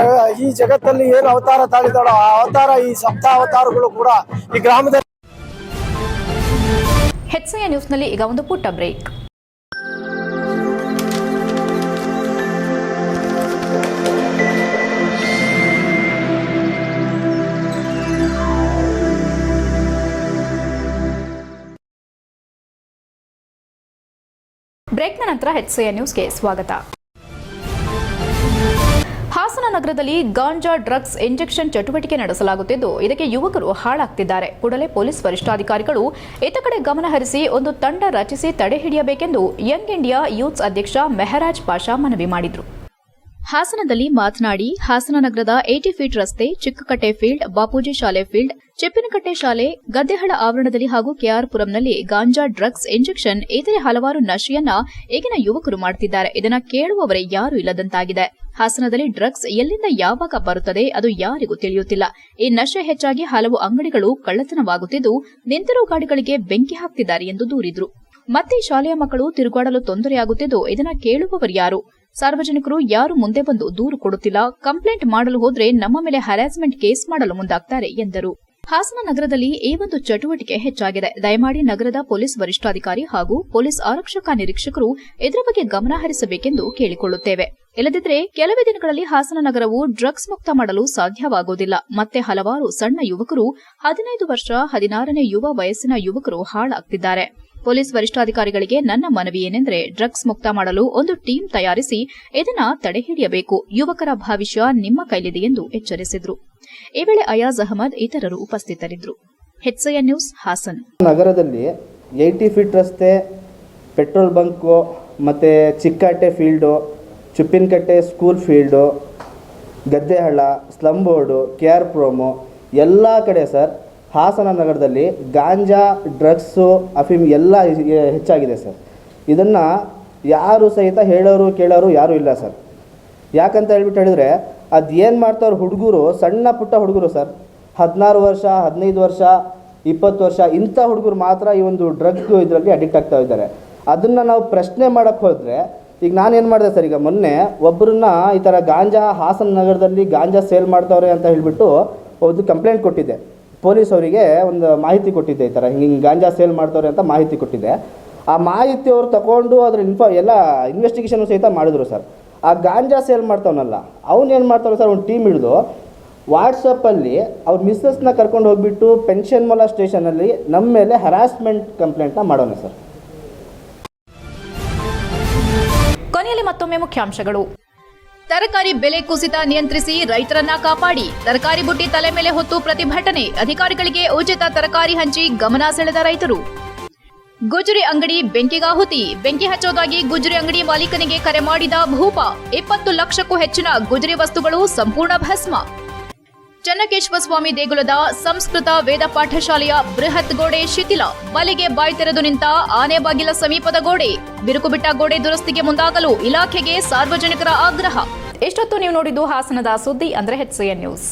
ಈ ಜಗತ್ತಲ್ಲಿ ಏನು ಅವತಾರ ತಾಳಿದಾಳೋ ಆ ಅವತಾರ, ಈ ಸಪ್ತಾವತಾರಗಳು ಕೂಡ ಈ ಗ್ರಾಮದಲ್ಲಿ. HCI ನ್ಯೂಸ್ನಲ್ಲಿ ಈಗ ಒಂದು ಪುಟ್ಟ ಬ್ರೇಕ್. ಬ್ರೇಕ್ನ ನಂತರ HCN ನ್ಯೂಸ್ಗೆ ಸ್ವಾಗತ. ಹಾಸನ ನಗರದಲ್ಲಿ ಗಾಂಜಾ ಡ್ರಗ್ಸ್ ಇಂಜೆಕ್ಷನ್ ಚಟುವಟಿಕೆ ನಡೆಸಲಾಗುತ್ತಿದ್ದು ಇದಕ್ಕೆ ಯುವಕರು ಹಾಳಾಗ್ತಿದ್ದಾರೆ. ಕೂಡಲೇ ಪೊಲೀಸ್ ವರಿಷ್ಠಾಧಿಕಾರಿಗಳು ಇತ್ತ ಕಡೆ ಗಮನ ಹರಿಸಿ ಒಂದು ತಂಡ ರಚಿಸಿ ತಡೆ ಹಿಡಿಯಬೇಕೆಂದು ಯಂಗ್ ಇಂಡಿಯಾ ಯೂತ್ಸ್ ಅಧ್ಯಕ್ಷ ಮೆಹರಾಜ್ ಪಾಷಾ ಮನವಿ ಮಾಡಿದರು. ಹಾಸನದಲ್ಲಿ ಮಾತನಾಡಿ, ಹಾಸನ ನಗರದ 80 ಫೀಟ್ ರಸ್ತೆ, ಚಿಕ್ಕಕಟ್ಟೆ ಫೀಲ್ಡ್, ಬಾಪೂಜಿ ಶಾಲೆ ಫೀಲ್ಡ್, ಚಿಪ್ಪಿನಕಟ್ಟೆ ಶಾಲೆ, ಗದ್ದೆಹಳ ಆವರಣದಲ್ಲಿ ಹಾಗೂ ಕೆಆರ್ ಪುರಂನಲ್ಲಿ ಗಾಂಜಾ ಡ್ರಗ್ಸ್ ಇಂಜೆಕ್ಷನ್ ಇತರೆ ಹಲವಾರು ನಶೆಯನ್ನ ಈಗಿನ ಯುವಕರು ಮಾಡುತ್ತಿದ್ದಾರೆ. ಇದನ್ನ ಕೇಳುವವರೇ ಯಾರೂ ಇಲ್ಲದಂತಾಗಿದೆ. ಹಾಸನದಲ್ಲಿ ಡ್ರಗ್ಸ್ ಎಲ್ಲಿಂದ ಯಾವಾಗ ಬರುತ್ತದೆ ಅದು ಯಾರಿಗೂ ತಿಳಿಯುತ್ತಿಲ್ಲ. ಈ ನಶೆ ಹೆಚ್ಚಾಗಿ ಹಲವು ಅಂಗಡಿಗಳು ಕಳ್ಳತನವಾಗುತ್ತಿದ್ದು ನಿಂತಿರೋ ಗಾಡಿಗಳಿಗೆ ಬೆಂಕಿ ಹಾಕ್ತಿದ್ದಾರೆ ಎಂದು ದೂರಿದ್ರು. ಮತ್ತೆ ಶಾಲೆಯ ಮಕ್ಕಳು ತಿರುಗಾಡಲು ತೊಂದರೆಯಾಗುತ್ತಿದ್ದು ಇದನ್ನ ಕೇಳುವವರು ಯಾರು? ಸಾರ್ವಜನಿಕರು ಯಾರು ಮುಂದೆ ಬಂದು ದೂರು ಕೊಡುತ್ತಿಲ್ಲ. ಕಂಪ್ಲೇಂಟ್ ಮಾಡಲು ಹೋದ್ರೆ ನಮ್ಮ ಮೇಲೆ ಹರಾಸ್ಮೆಂಟ್ ಕೇಸ್ ಮಾಡಲು ಮುಂದಾಗ್ತಾರೆ ಎಂದರು. ಹಾಸನ ನಗರದಲ್ಲಿ ಈ ಒಂದು ಚಟುವಟಿಕೆ ಹೆಚ್ಚಾಗಿದೆ. ದಯಮಾಡಿ ನಗರದ ಪೊಲೀಸ್ ವರಿಷ್ಠಾಧಿಕಾರಿ ಹಾಗೂ ಪೊಲೀಸ್ ಆರಕ್ಷಕ ನಿರೀಕ್ಷಕರು ಇದರ ಬಗ್ಗೆ ಗಮನ ಹರಿಸಬೇಕೆಂದು ಕೇಳಿಕೊಳ್ಳುತ್ತೇವೆ. ಇಲ್ಲದಿದ್ದರೆ ಕೆಲವೇ ದಿನಗಳಲ್ಲಿ ಹಾಸನ ನಗರವು ಡ್ರಗ್ಸ್ ಮುಕ್ತ ಮಾಡಲು ಸಾಧ್ಯವಾಗುವುದಿಲ್ಲ. ಮತ್ತೆ ಹಲವಾರು ಸಣ್ಣ ಯುವಕರು 15 ವರ್ಷ 16ನೇ ಯುವ ವಯಸ್ಸಿನ ಯುವಕರು ಹಾಳಾಗ್ತಿದ್ದಾರೆ. ಪೊಲೀಸ್ ವರಿಷ್ಠಾಧಿಕಾರಿಗಳಿಗೆ ನನ್ನ ಮನವಿ ಏನೆಂದರೆ ಡ್ರಗ್ಸ್ ಮುಕ್ತ ಮಾಡಲು ಒಂದು ಟೀಮ್ ತಯಾರಿಸಿ ಇದನ್ನ ತಡೆಹಿಡಿಯಬೇಕು. ಯುವಕರ ಭವಿಷ್ಯ ನಿಮ್ಮ ಕೈಲಿದೆ ಎಂದು ಎಚ್ಚರಿಸಿದರು. ಈ ವೇಳೆ ಅಯಾಜ್ ಅಹಮದ್ ಇತರರು ಉಪಸ್ಥಿತರಿದ್ದರು. HCN news Hassan. ನಗರದಲ್ಲಿ 80 ಫೀಟ್ ರಸ್ತೆ, ಪೆಟ್ರೋಲ್ ಬಂಕು, ಮತ್ತು Chikkakatte field, Chuppinakatte school field, ಗದ್ದೆಹಳ್ಳ, ಸ್ಲಮ್ ಬೋರ್ಡು, KR ಪುರಮು ಎಲ್ಲ ಕಡೆ ಸರ್ ಹಾಸನ ನಗರದಲ್ಲಿ ಗಾಂಜಾ, ಡ್ರಗ್ಸು, ಅಫೀಮ್ ಎಲ್ಲ ಹೆಚ್ಚಾಗಿದೆ ಸರ್. ಇದನ್ನು ಯಾರು ಸಹಿತ ಹೇಳೋರು ಕೇಳೋರು ಯಾರೂ ಇಲ್ಲ ಸರ್. ಯಾಕಂತ ಹೇಳಿದ್ರೆ ಅದೇನು ಮಾಡ್ತಾವ್ರು ಹುಡುಗರು, ಸಣ್ಣ ಪುಟ್ಟ ಹುಡುಗರು ಸರ್, 16 ವರ್ಷ 15 ವರ್ಷ 20 ವರ್ಷ ಇಂಥ ಹುಡುಗರು ಮಾತ್ರ ಈ ಒಂದು ಡ್ರಗ್ ಇದರಲ್ಲಿ ಅಡಿಕ್ಟ್ ಆಗ್ತಾ ಇದ್ದಾರೆ. ಅದನ್ನು ನಾವು ಪ್ರಶ್ನೆ ಮಾಡೋಕ್ಕೆ ಹೋದರೆ, ಈಗ ನಾನೇನು ಮಾಡಿದೆ ಸರ್, ಈಗ ಮೊನ್ನೆ ಒಬ್ಬರನ್ನ ಈ ಥರ ಗಾಂಜಾ ಹಾಸನ ನಗರದಲ್ಲಿ ಗಾಂಜಾ ಸೇಲ್ ಮಾಡ್ತಾವ್ರೆ ಅಂತ ಹೇಳಿಬಿಟ್ಟು ಒಂದು ಕಂಪ್ಲೇಂಟ್ ಕೊಟ್ಟಿದ್ದೆ. ಪೊಲೀಸ್ ಅವರಿಗೆ ಒಂದು ಮಾಹಿತಿ ಕೊಟ್ಟಿದ್ದೆ, ಈ ಥರ ಹಿಂಗೆ ಗಾಂಜಾ ಸೇಲ್ ಮಾಡ್ತಾವ್ರೆ ಅಂತ ಮಾಹಿತಿ ಕೊಟ್ಟಿದ್ದೆ. ಆ ಮಾಹಿತಿ ಅವರು ತಗೊಂಡು ಅದ್ರ ಎಲ್ಲ ಇನ್ವೆಸ್ಟಿಗೇಷನ್ ಸಹಿತ ಮಾಡಿದ್ರು ಸರ್. ಆ ಗಾಂಜಾ ಸೇಲ್ ಮಾಡ್ತಾವನಲ್ಲ ಅವನೇನು ಮಾಡ್ತಾವೆ ಸರ್, ಒಂದು ಟೀಮ್ ಹಿಡಿದು ವಾಟ್ಸಪ್ಪಲ್ಲಿ ಅವ್ರ ಮಿಸ್ಸಸ್ನ ಕರ್ಕೊಂಡು ಹೋಗಿಬಿಟ್ಟು ಪೆನ್ಷನ್ ಮೊಲ ಸ್ಟೇಷನಲ್ಲಿ ನಮ್ಮ ಮೇಲೆ ಹರಾಸ್ಮೆಂಟ್ ಕಂಪ್ಲೇಂಟ್ನ ಮಾಡೋಣ ಸರ್. ಕೊನೆಯಲ್ಲಿ ಮತ್ತೊಮ್ಮೆ ಮುಖ್ಯಾಂಶಗಳು. ತರಕಾರಿ ಬೆಲೆ ಕುಸಿತ ನಿಯಂತ್ರಿಸಿ ರೈತರನ್ನ ಕಾಪಾಡಿ. ತರಕಾರಿ ಬುಟ್ಟಿ ತಲೆ ಮೇಲೆ ಹೊತ್ತು ಪ್ರತಿಭಟನೆ. ಅಧಿಕಾರಿಗಳಿಗೆ ಉಚಿತ ತರಕಾರಿ ಹಂಚಿ ಗಮನ ಸೆಳೆದ ರೈತರು. ಗುಜರಿ ಅಂಗಡಿ ಬೆಂಕಿಗಾಹುತಿ. ಬೆಂಕಿ ಹಚ್ಚೋದಾಗಿ ಗುಜರಿ ಅಂಗಡಿ ಮಾಲೀಕನಿಗೆ ಕರೆ ಮಾಡಿದ ಭೂಪ. 20 ಲಕ್ಷಕ್ಕೂ ಹೆಚ್ಚಿನ ಗುಜರಿ ವಸ್ತುಗಳು ಸಂಪೂರ್ಣ ಭಸ್ಮ. ಚನ್ನಕೇಶ್ವರ ಸ್ವಾಮಿ ದೇಗುಲದ ಸಂಸ್ಕೃತ ವೇದ ಪಾಠಶಾಲೆಯ ಬೃಹತ್ ಗೋಡೆ ಶಿಥಿಲ. ಬಲಿಗೆ ಬಾಯಿ ತೆರೆದು ನಿಂತ ಆನೆಬಾಗಿಲ ಸಮೀಪದ ಗೋಡೆ. ಬಿರುಕು ಬಿಟ್ಟ ಗೋಡೆ ದುರಸ್ತಿಗೆ ಮುಂದಾಗಲು ಇಲಾಖೆಗೆ ಸಾರ್ವಜನಿಕರ ಆಗ್ರಹ. ಇಷ್ಟೊತ್ತು ನೀವು ನೋಡಿದ್ದು ಹಾಸನದ ಸುದ್ದಿ ಅಂದ್ರೆ HCN ನ್ಯೂಸ್.